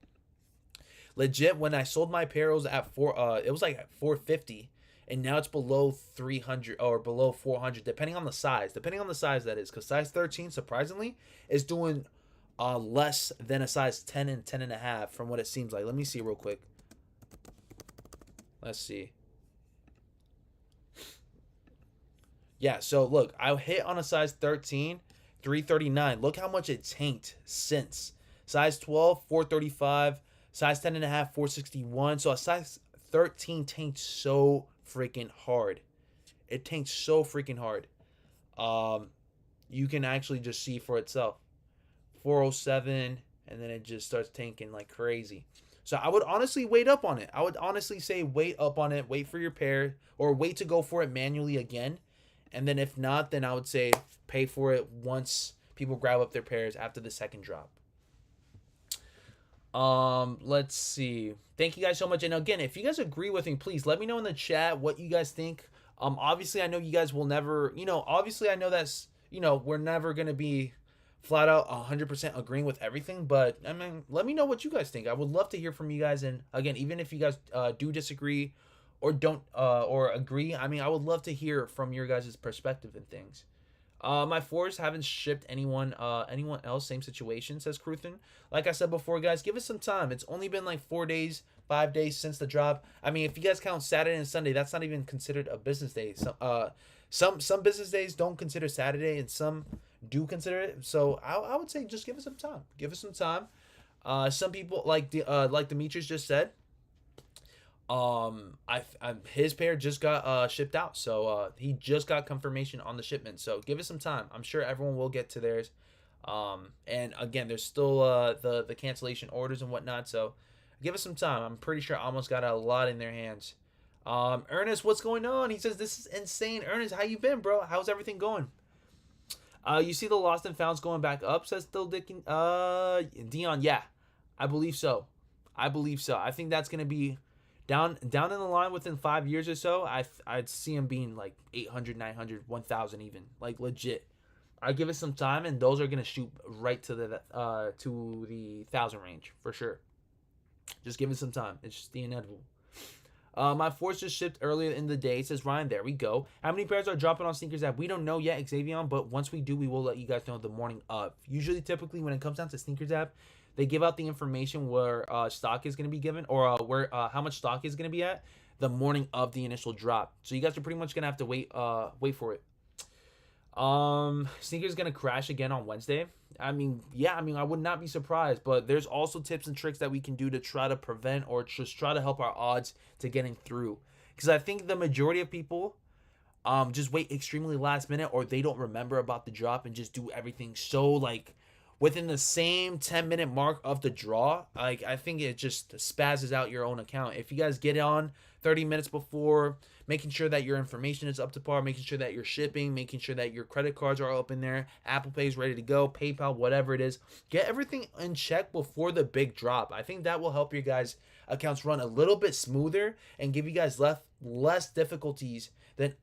Legit, when I sold my pair, it was at it was like at 450, and now it's below 300 or below 400, depending on the size. Depending on the size, that is, because size 13, surprisingly, is doing less than a size 10 and 10 and a half from what it seems like. Let me see real quick. Let's see. Yeah, so look, I hit on a size 13, 339. Look how much it tanked since. Size 12, 435. Size 10 and a half, 461. So a size 13 tanked so freaking hard. It tanked so freaking hard. You can actually just see for itself. 407, and then it just starts tanking like crazy. So I would honestly wait up on it. I would honestly say wait up on it. Wait for your pair, or wait to go for it manually again. And then if not, then I would say pay for it once people grab up their pairs after the second drop. Let's see. Thank you guys so much. And again, if you guys agree with me, please let me know in the chat what you guys think. Obviously I know you guys will never, obviously I know that's, we're never going to be flat out 100% agreeing with everything, but I mean, let me know what you guys think. I would love to hear from you guys. And again, even if you guys do disagree or don't or agree, I mean, I would love to hear from your guys' perspective and things. My 4s haven't shipped anyone else. Same situation, says Cruthin. Like I said before, guys, give us some time. It's only been like 4 days, 5 days since the drop. I mean, if you guys count Saturday and Sunday, that's not even considered a business day. Some business days don't consider Saturday, and some do consider it. So I would say just give us some time. Give us some time. Some people like Demetrius just said. His pair just got shipped out, so he just got confirmation on the shipment. So give it some time. I'm sure everyone will get to theirs. And again, there's still the cancellation orders and whatnot. So give us some time. I'm pretty sure almost got a lot in their hands. Ernest, what's going on? He says this is insane. Ernest, how you been, bro? How's everything going? You see the lost and founds going back up, says still Dickon. Dion, yeah, I believe so. I think that's gonna be down in the line within 5 years or so. I'd see him being like 800, 900, 1,000 even, like legit. I give it some time, and those are gonna shoot right to the 1,000 range for sure. Just give it some time. It's just the inevitable. My 4s just shipped earlier in the day, says Ryan. There we go. How many pairs are dropping on Sneakers App? We don't know yet, Xavion, but once we do, we will let you guys know the morning of. Usually, typically, when it comes down to Sneakers App, they give out the information where stock is going to be given, or where how much stock is going to be at the morning of the initial drop. So you guys are pretty much going to have to wait for it. Sneakers going to crash again on Wednesday. I mean, yeah, I would not be surprised, but there's also tips and tricks that we can do to try to prevent or just try to help our odds to getting through. Because I think the majority of people just wait extremely last minute, or they don't remember about the drop and just do everything so like within the same 10-minute mark of the draw. Like, I think it just spazzes out your own account. If you guys get on 30 minutes before, making sure that your information is up to par, making sure that you're shipping, making sure that your credit cards are up in there, Apple Pay is ready to go, PayPal, whatever it is, get everything in check before the big drop. I think that will help your guys' accounts run a little bit smoother and give you guys less difficulties than,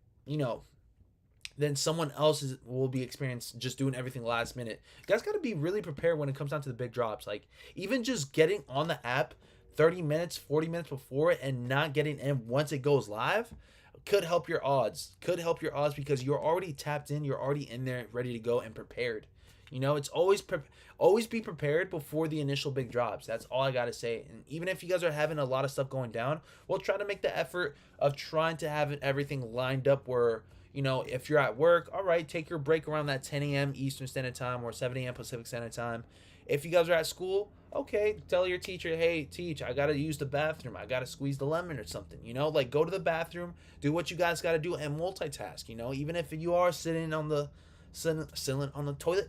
then someone else will be experienced just doing everything last minute. You guys got to be really prepared when it comes down to the big drops. Like, even just getting on the app 30 minutes, 40 minutes before it and not getting in once it goes live could help your odds. Because you're already tapped in, you're already in there, ready to go and prepared. It's always be prepared before the initial big drops. That's all I got to say. And even if you guys are having a lot of stuff going down, we'll try to make the effort of trying to have everything lined up where, if you're at work, all right, take your break around that 10 a.m. Eastern Standard Time or 7 a.m. Pacific Standard Time. If you guys are at school, okay, tell your teacher, hey, teach, I got to use the bathroom. I got to squeeze the lemon or something, like go to the bathroom, do what you guys got to do and multitask, even if you are sitting on the toilet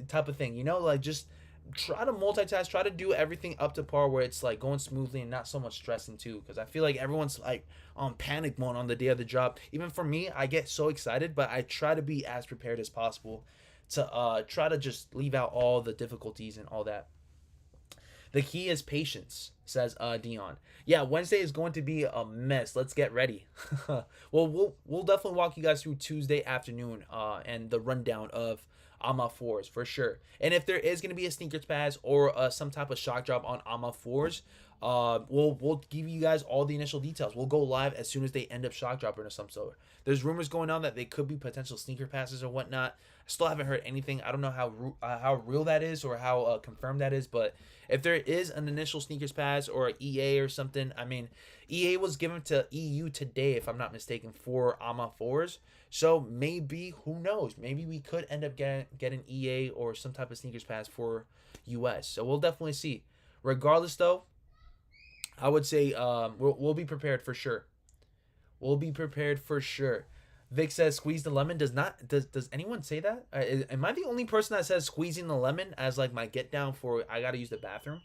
type of thing, like just try to multitask, try to do everything up to par where it's like going smoothly and not so much stressing too. Because I feel like everyone's like on panic mode on the day of the job. Even for me, I get so excited, but I try to be as prepared as possible to try to just leave out all the difficulties and all that. The key is patience, says Dion. Yeah, Wednesday is going to be a mess. Let's get ready. Well, we'll definitely walk you guys through Tuesday afternoon and the rundown of AMA 4s for sure. And if there is going to be a sneakers pass or some type of shock drop on AMA 4s, we'll give you guys all the initial details. We'll go live as soon as they end up shock dropping or some sort. There's rumors going on that they could be potential sneaker passes or whatnot. I still haven't heard anything. I don't know how real that is or how confirmed that is, but if there is an initial sneakers pass or an EA or something, I mean, EA was given to EU today, if I'm not mistaken, for AMA 4s. So maybe, who knows? Maybe we could end up getting EA or some type of sneakers pass for US. So we'll definitely see. Regardless, though, I would say we'll be prepared for sure. We'll be prepared for sure. Vic says squeeze the lemon. Does anyone say that? Am I the only person that says squeezing the lemon as like my get down for I gotta use the bathroom?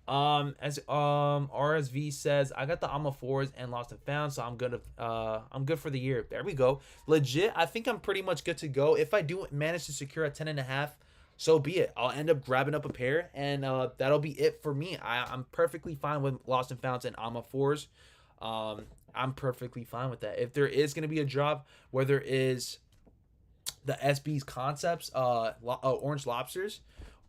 As RSV says, I got the AMA 4s and lost and found, so I'm good for the year. There we go. Legit, I think I'm pretty much good to go. If I do manage to secure a 10.5, so be it. I'll end up grabbing up a pair, and that'll be it for me. I'm perfectly fine with lost and founds and AMA 4s. I'm perfectly fine with that. If there is going to be a drop, whether it is the SB's Concepts, Orange Lobsters,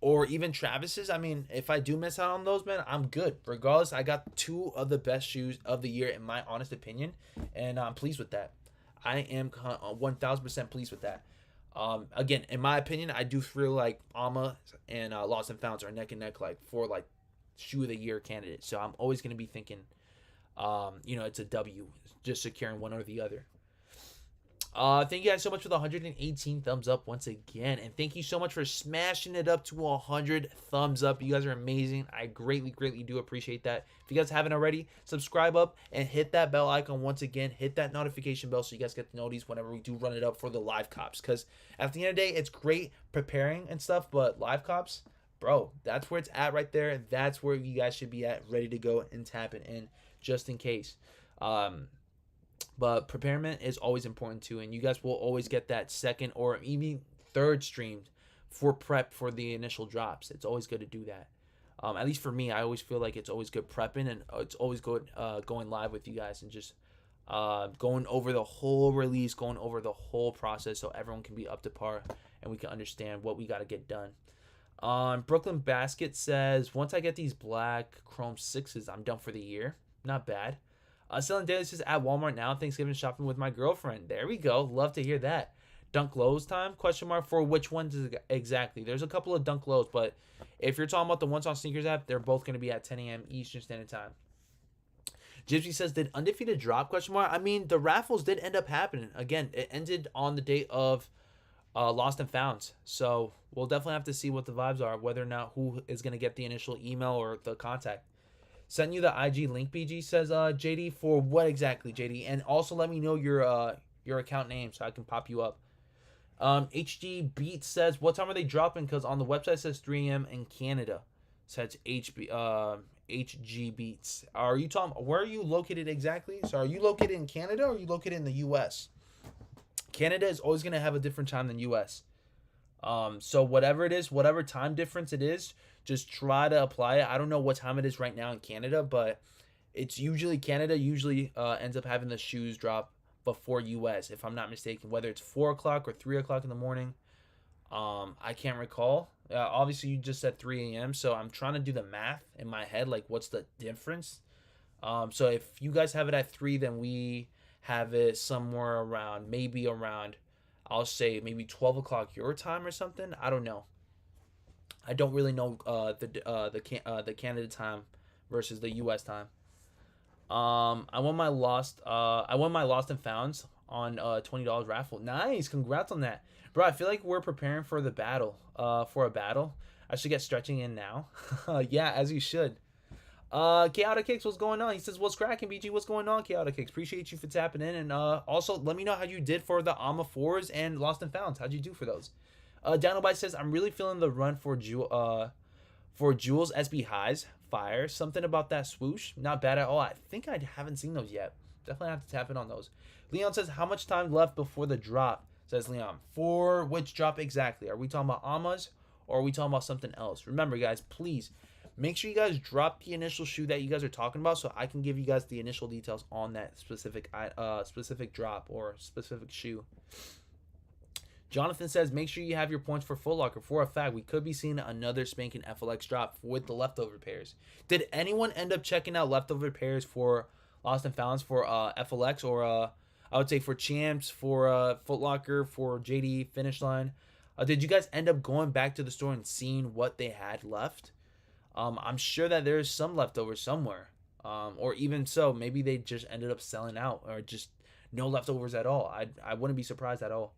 or even Travis's, I mean, if I do miss out on those, man, I'm good. Regardless, I got two of the best shoes of the year, in my honest opinion, and I'm pleased with that. I am 1,000% pleased with that. Again, in my opinion, I do feel like AMA and Lost and Founds are neck and neck, like for like shoe of the year candidates. So I'm always going to be thinking, it's a W, just securing one or the other. Thank you guys so much for the 118 thumbs up once again, and thank you so much for smashing it up to 100 thumbs up. You guys are amazing. I greatly do appreciate that. If you guys haven't already, subscribe up and hit that bell icon once again. Hit that notification bell so you guys get the notice whenever we do run it up for the live cops, because at the end of the day, it's great preparing and stuff, but live cops, bro, that's where it's at right there. That's where you guys should be at, ready to go and tap it in just in case. But preparement is always important too, and you guys will always get that second or even third stream for prep for the initial drops. It's always good to do that. At least for me, I always feel like it's always good prepping, and it's always good going live with you guys and just going over the whole release, going over the whole process, so everyone can be up to par and we can understand what we got to get done. Brooklyn Basket says, once I get these black Chrome 6s, I'm done for the year. Not bad. Selling Daily says, at Walmart now, Thanksgiving shopping with my girlfriend. There we go. Love to hear that. Dunk Lows time? Question mark for which ones exactly? There's a couple of Dunk Lows, but if you're talking about the ones on Sneakers app, they're both going to be at 10 a.m. Eastern Standard Time. Gypsy says, did Undefeated drop? Question mark. I mean, the raffles did end up happening. Again, it ended on the date of Lost and Found. So we'll definitely have to see what the vibes are, whether or not who is going to get the initial email or the contact. Send you the IG link, BG, says JD. For what exactly, JD? And also let me know your account name so I can pop you up. HG Beats says, what time are they dropping? Because on the website it says 3 a.m. in Canada. Says HG Beats. Are you talking? Where are you located exactly? So are you located in Canada or are you located in the U.S.? Canada is always going to have a different time than U.S. So whatever it is, whatever time difference it is, just try to apply it. I don't know what time it is right now in Canada, but it's usually Canada ends up having the shoes drop before US, if I'm not mistaken, whether it's 4 o'clock or 3 o'clock in the morning. I can't recall. Obviously, you just said 3 a.m., so I'm trying to do the math in my head, like what's the difference? So if you guys have it at 3, then we have it somewhere around, I'll say maybe 12 o'clock your time or something. I don't know. I don't really know the Canada time versus the U.S. time. I won my lost and founds on $20 raffle. Nice, congrats on that, bro. I feel like we're preparing for the battle. For a battle. I should get stretching in now. Yeah, as you should. Chaotic Kicks, what's going on? He says, what's cracking, BG? What's going on, Chaotic Kicks? Appreciate you for tapping in. And also, let me know how you did for the AMA 4s and Lost and Founds. How'd you do for those? Downobite says, I'm really feeling the run for For Jules SB Highs, fire. Something about that swoosh, not bad at all. I think I haven't seen those yet. Definitely have to tap in on those. Leon says, how much time left before the drop? Says Leon. For which drop exactly? Are we talking about Amas or are we talking about something else? Remember, guys, please make sure you guys drop the initial shoe that you guys are talking about so I can give you guys the initial details on that specific drop or specific shoe. Jonathan says, make sure you have your points for Foot Locker. For a fact, we could be seeing another spanking FLX drop with the leftover pairs. Did anyone end up checking out leftover pairs for Lost and Founds for FLX or I would say for Champs, for Foot Locker, for JD Finish Line? Did you guys end up going back to the store and seeing what they had left? I'm sure that there's some leftovers somewhere. Or even so, maybe they just ended up selling out or just no leftovers at all. I wouldn't be surprised at all.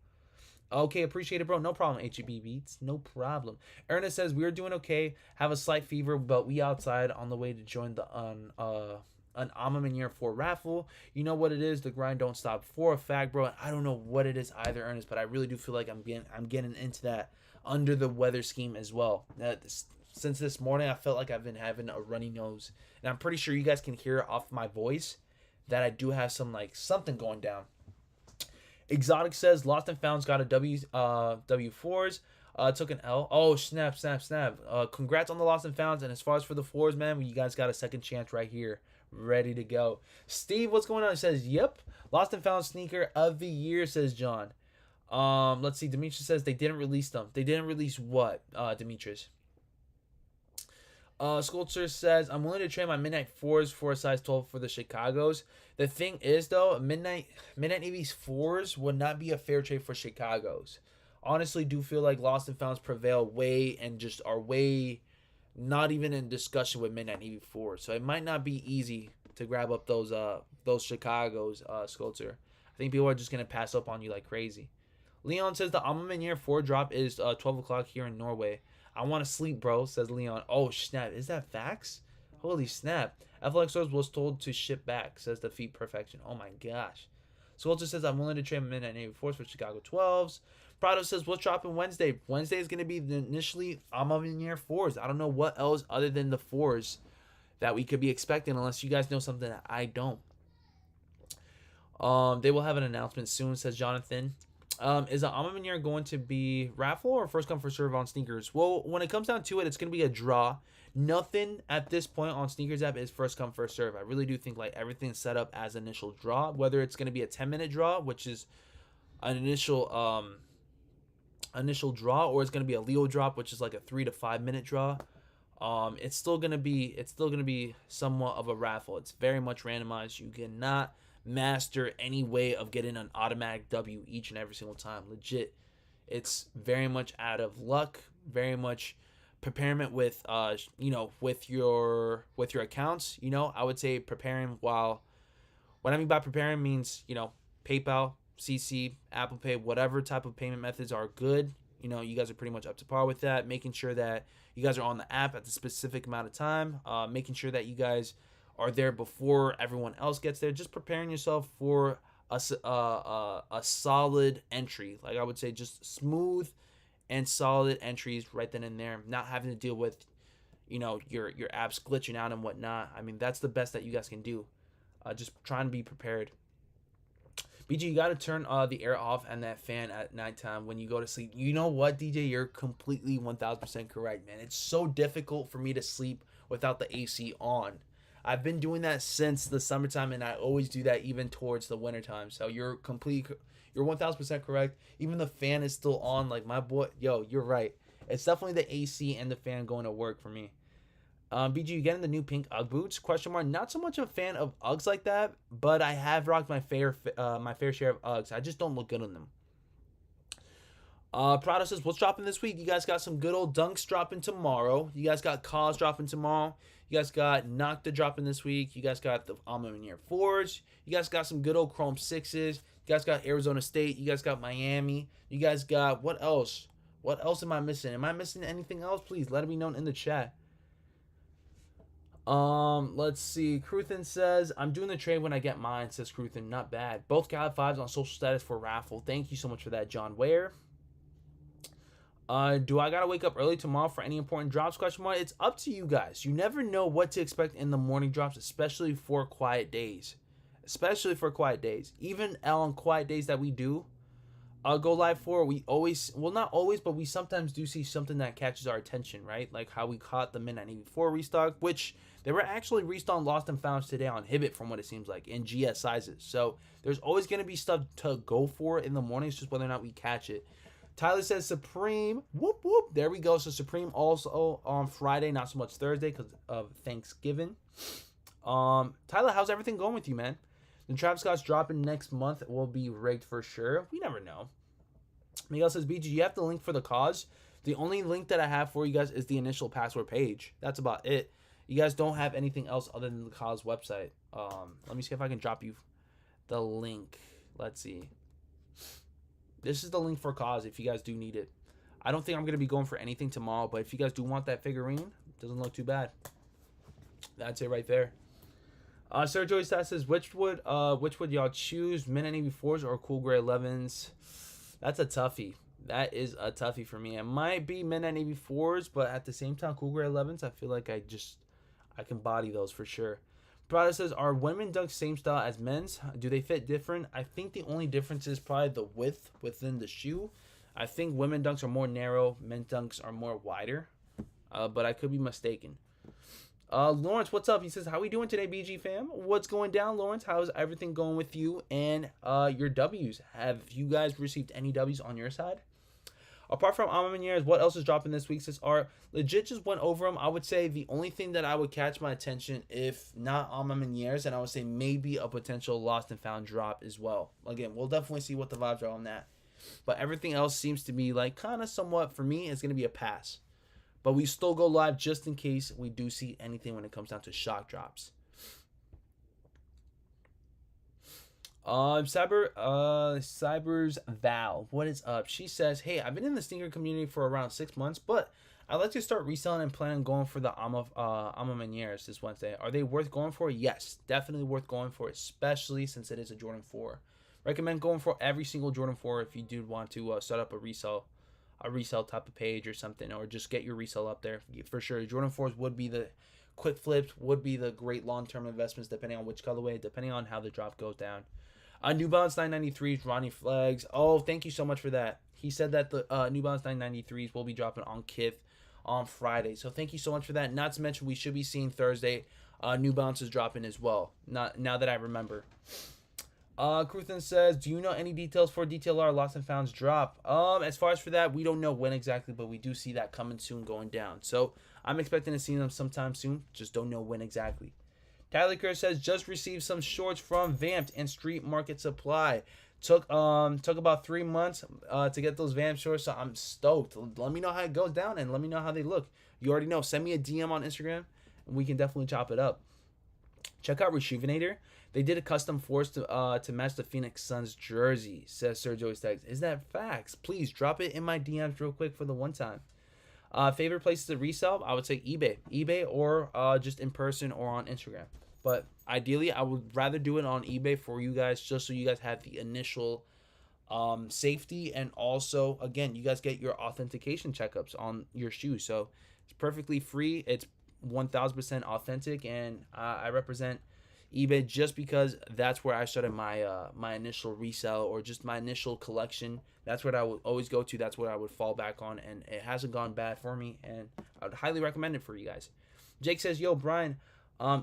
Okay, appreciate it, bro. No problem, HEB Beats. No problem. Ernest says, we're doing okay. Have a slight fever, but we outside on the way to join the an Alma Maniere 4 raffle. You know what it is. The grind don't stop. For a fact, bro. I don't know what it is either, Ernest, but I really do feel like I'm getting into that under the weather scheme as well. Since this morning, I felt like I've been having a runny nose. And I'm pretty sure you guys can hear off my voice that I do have something going down. Exotic says Lost and Found's got a W4s. Took an L. Oh, snap. Congrats on the Lost and Founds. And as far as for the 4s, man, you guys got a second chance right here. Ready to go. Steve, what's going on? He says, yep. Lost and Found sneaker of the year, says John. Let's see. Demetrius says they didn't release them. They didn't release what, Demetrius? Sculpture says, I'm willing to trade my Midnight 4s for a size 12 for the Chicagos. The thing is, though, Midnight Navy's 4s would not be a fair trade for Chicagos. Honestly, do feel like Lost and Founds prevail way and just are way not even in discussion with Midnight Navy 4s. So it might not be easy to grab up those Chicagos, Sculpture. I think people are just going to pass up on you like crazy. Leon says the Alma Maniere 4 drop is 12 o'clock here in Norway. I want to sleep, bro, says Leon. Oh, snap. Is that facts? Holy snap. FLX Stores was told to ship back, says the Feet Perfection. Oh, my gosh. Sculpture says, I'm willing to trade Midnight Navy 4s for Chicago 12s. Prado says, what's dropping Wednesday? Wednesday is going to be the initially Alma Maniere 4s. I don't know what else other than the 4s that we could be expecting unless you guys know something that I don't. They will have an announcement soon, says Jonathan. Is the Alma Maniere going to be raffle or first come first serve on sneakers? Well, when it comes down to it, it's going to be a draw. Nothing at this point on Sneakers app is first come first serve. I really do think like everything's set up as initial draw, whether it's going to be a 10-minute draw, which is an initial draw, or it's going to be a Leo drop, which is like a 3 to 5 minute draw. It's still going to be somewhat of a raffle. It's very much randomized. You cannot master any way of getting an automatic W each and every single time. Legit, it's very much out of luck, very much preparing with with your accounts. I would say preparing what I mean by preparing means PayPal, CC, Apple Pay, whatever type of payment methods are good. You guys are pretty much up to par with that. Making sure that you guys are on the app at the specific amount of time, making sure that you guys are there before everyone else gets there. Just preparing yourself for a solid entry. Like I would say, just smooth and solid entries right then and there. Not having to deal with, your apps glitching out and whatnot. I mean, that's the best that you guys can do. Just trying to be prepared. BG, you got to turn the air off and that fan at nighttime when you go to sleep. You know what, DJ? You're completely 1000% correct, man. It's so difficult for me to sleep without the AC on. I've been doing that since the summertime, and I always do that even towards the wintertime. So you're 1000% correct. Even the fan is still on. Like my boy, you're right. It's definitely the AC and the fan going to work for me. BG, you getting the new pink Ugg boots? Question mark. Not so much a fan of Uggs like that, but I have rocked my fair share of Uggs. I just don't look good on them. Prado says, what's dropping this week? You guys got some good old Dunks dropping tomorrow. You guys got KAWS dropping tomorrow. You guys got NOCTA dropping this week. You guys got the Alma Maniere 4s. You guys got some good old Chrome 6s. You guys got Arizona State. You guys got Miami. You guys got, what else? What else am I missing? Am I missing anything else? Please let it be known in the chat. Let's see. Cruthin says, I'm doing the trade when I get mine, says Cruthin. Not bad. Both Cal 5s on social status for raffle. Thank you so much for that, John Ware. Do I gotta wake up early tomorrow for any important drops? Question mark. It's up to you guys. You never know what to expect in the morning drops, especially for quiet days. Especially for quiet days. Even on quiet days that we do go live for, we always, well, not always, but we sometimes do see something that catches our attention, right? Like how we caught the Midnight 84 restock, which they were actually restocked Lost and Found today on Hibbit from what it seems like in GS sizes. So there's always going to be stuff to go for in the mornings, just whether or not we catch it. Tyler says Supreme. Whoop, whoop. There we go. So Supreme also on Friday, not so much Thursday because of Thanksgiving. Tyler, how's everything going with you, man? The Travis Scott's dropping next month. It will be rigged for sure. We never know. Miguel says, BG, you have the link for the KAWS. The only link that I have for you guys is the initial password page. That's about it. You guys don't have anything else other than the KAWS website. Let me see if I can drop you the link. Let's see. This is the link for KAWS if you guys do need it. I don't think I'm going to be going for anything tomorrow, but if you guys do want that figurine, doesn't look too bad. That's it right there. Sir Joey Stats says, which would y'all choose, Midnight 84s or Cool Gray 11s? That's a toughie. That is a toughie for me. It might be Midnight 84s, but at the same time, Cool Gray 11s, I feel like I can body those for sure. Prada says, are women dunks same style as men's? Do they fit different? I think the only difference is probably the width within the shoe. I think women dunks are more narrow, men dunks are more wider, but I could be mistaken. Lawrence, what's up? He says, how we doing today, BG fam? What's going down, Lawrence? How's everything going with you and your W's? Have you guys received any W's on your side? Apart from Maniere, what else is dropping this week? Says, legit just went over them. I would say the only thing that I would catch my attention, if not Maniere, and I would say maybe a potential Lost and Found drop as well. Again, we'll definitely see what the vibes are on that. But everything else seems to be like kind of somewhat, for me, it's going to be a pass. But we still go live just in case we do see anything when it comes down to shock drops. Cyber's Val, what is up? She says, hey, I've been in the sneaker community for around 6 months, but I'd like to start reselling and plan on going for the Manieres this Wednesday. Are they worth going for? Yes, definitely worth going for, especially since it is a Jordan 4. Recommend going for every single Jordan 4 if you do want to set up a resale type of page or something, or just get your resale up there for sure. Jordan 4s would be the quick flips, would be the great long-term investments depending on which colorway, depending on how the drop goes down. New Balance 993s, Ronnie Flags. Oh, thank you so much for that. He said that the New Balance 993s will be dropping on Kith on Friday. So thank you so much for that. Not to mention we should be seeing Thursday New Balance is dropping as well. Now that I remember. Kruthen says, do you know any details for DTLR Lost and Found's drop? As far as for that, we don't know when exactly, but we do see that coming soon, going down. So I'm expecting to see them sometime soon. Just don't know when exactly. Tyler Kerr says, just received some shorts from Vamped and Street Market Supply. Took about 3 months to get those Vamp shorts, so I'm stoked. Let me know how it goes down and let me know how they look. You already know. Send me a DM on Instagram and we can definitely chop it up. Check out Rejuvenator. They did a custom force to match the Phoenix Suns jersey, says Sir Joey Staggs. Is that facts? Please drop it in my DMs real quick for the one time. Favorite places to resell? I would say eBay. eBay or just in person or on Instagram. But ideally, I would rather do it on eBay for you guys, just so you guys have the initial safety. And also, again, you guys get your authentication checkups on your shoes. So it's perfectly free. It's 1000% authentic. And I represent eBay just because that's where I started my my initial resale or just my initial collection. That's what I would always go to. That's what I would fall back on. And it hasn't gone bad for me. And I would highly recommend it for you guys. Jake says, yo, Brian,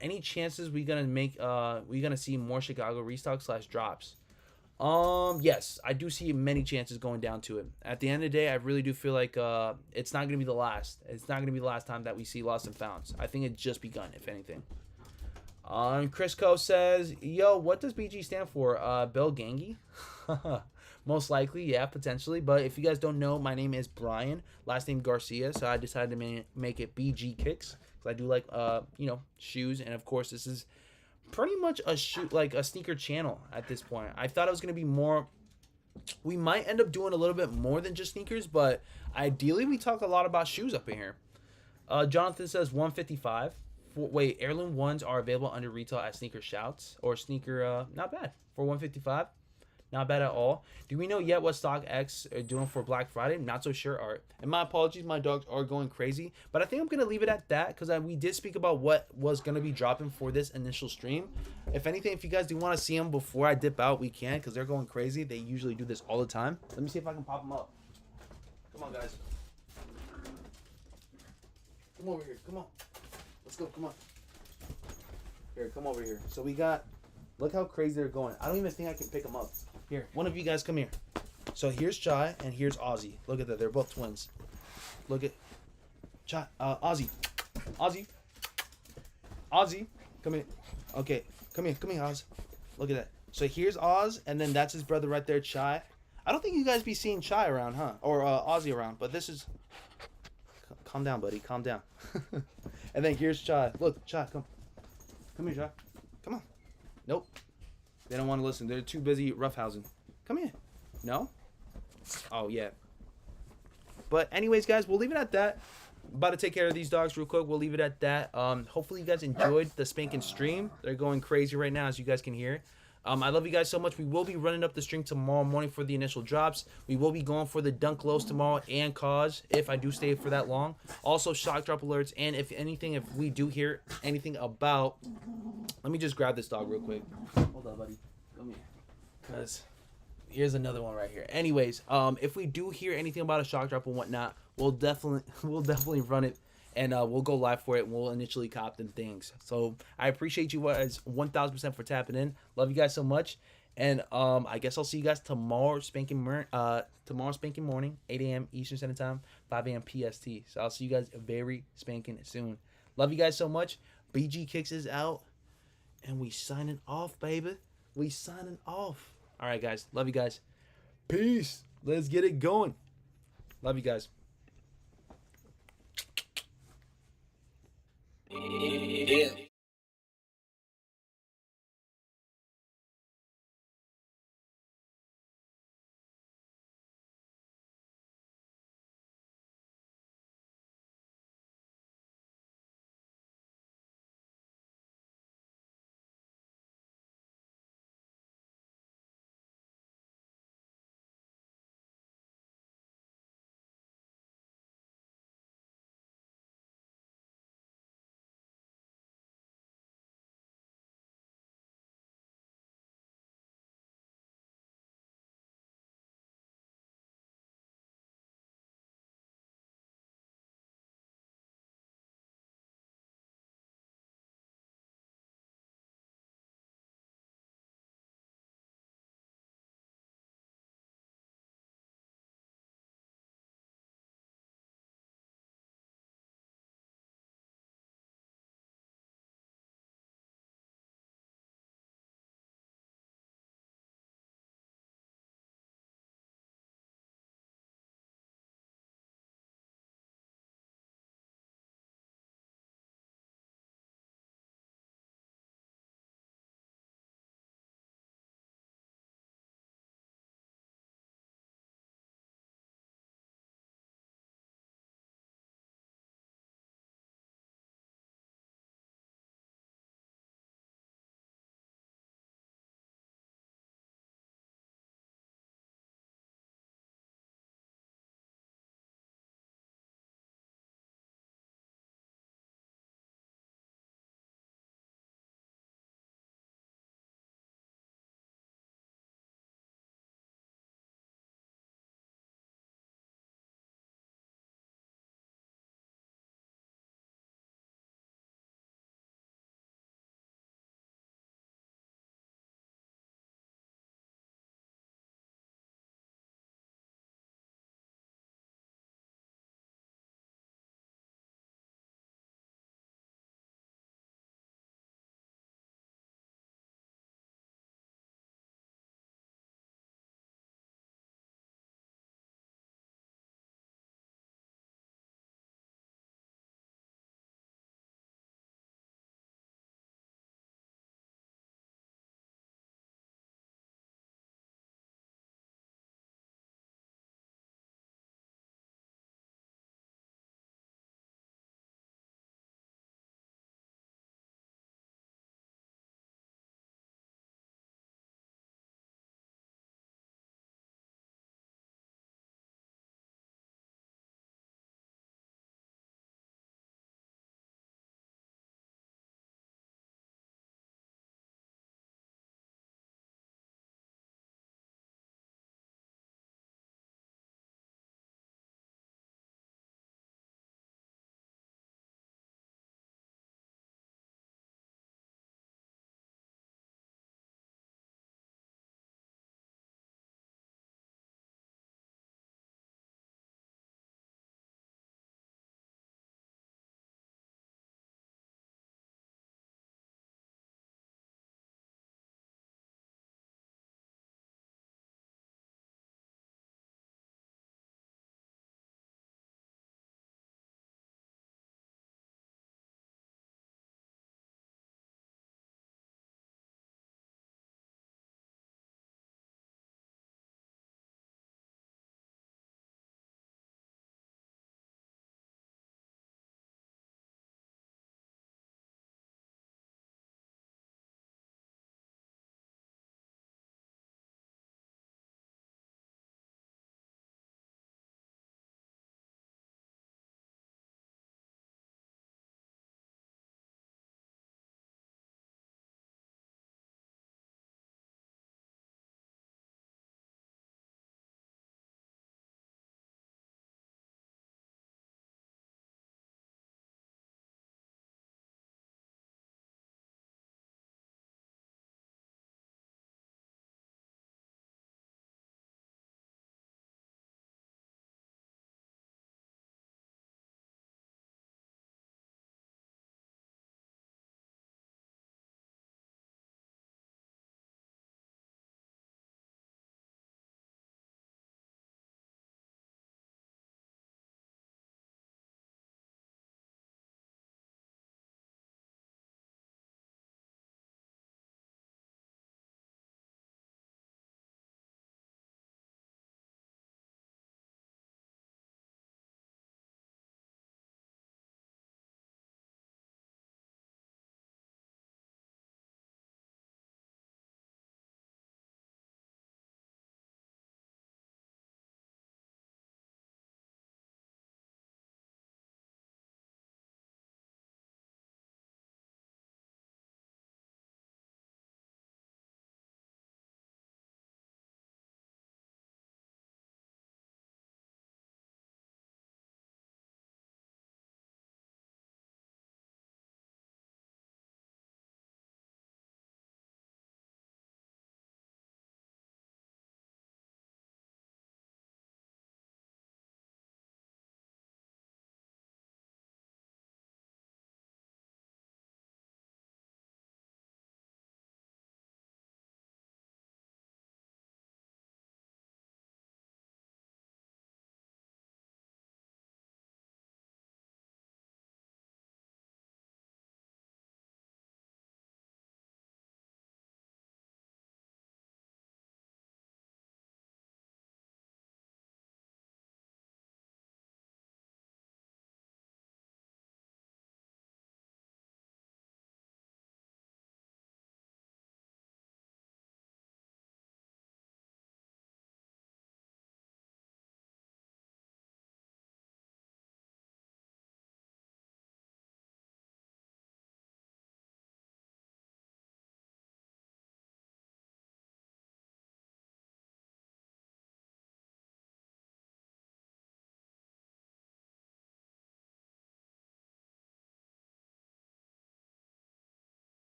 any chances we gonna see more Chicago restock / drops? Yes, I do see many chances going down to it. At the end of the day, I really do feel like it's not gonna be the last. It's not gonna be the last time that we see Lost and Founds. I think it's just begun, if anything. Chris Co says, yo, what does BG stand for? Bill Gangi? Most likely, yeah, potentially. But if you guys don't know, my name is Brian, last name Garcia, so I decided to make it BG Kicks. I do like shoes, and of course this is pretty much a sneaker channel at this point. I thought it was gonna be more. We might end up doing a little bit more than just sneakers, but ideally we talk a lot about shoes up in here. Jonathan says 155. Wait, heirloom ones are available under retail at Sneaker Shouts or Sneaker. Not bad for 155. Not bad at all. Do we know yet what StockX are doing for Black Friday? Not so sure, Art. And my apologies, my dogs are going crazy. But I think I'm going to leave it at that because we did speak about what was going to be dropping for this initial stream. If anything, if you guys do want to see them before I dip out, we can because they're going crazy. They usually do this all the time. Let me see if I can pop them up. Come on, guys. Come over here. Come on. Let's go. Come on. Here, come over here. So we got, look how crazy they're going. I don't even think I can pick them up. Here, one of you guys come here. So here's Chai and here's Ozzy. Look at that. They're both twins. Look at Chai, Ozzy. Ozzy. Ozzy. Come here. Okay. Come here, Oz. Look at that. So here's Oz, and then that's his brother right there, Chai. I don't think you guys be seeing Chai around, huh? Or Ozzy around, but this is... Calm down, buddy. Calm down. And then here's Chai. Look, Chai, come. Come here, Chai. Come on. Nope. They don't want to listen. They're too busy roughhousing. Come here. No? Oh, yeah. But anyways, guys, we'll leave it at that. About to take care of these dogs real quick. We'll leave it at that. Hopefully you guys enjoyed the spanking stream. They're going crazy right now, as you guys can hear. I love you guys so much. We will be running up the string tomorrow morning for the initial drops. We will be going for the dunk lows tomorrow and KAWS if I do stay for that long. Also shock drop alerts, and if anything, if we do hear anything about... Let me just grab this dog real quick. Hold on, buddy. Come here. Because here's another one right here. Anyways, if we do hear anything about a shock drop and whatnot, we'll definitely run it. And we'll go live for it, and we'll initially cop them things. So I appreciate you guys 1,000% for tapping in. Love you guys so much. And I guess I'll see you guys tomorrow spanking morning, 8 a.m. Eastern Standard Time, 5 a.m. PST. So I'll see you guys very spanking soon. Love you guys so much. BG Kicks is out. And we signing off, baby. We signing off. All right, guys. Love you guys. Peace. Let's get it going. Love you guys.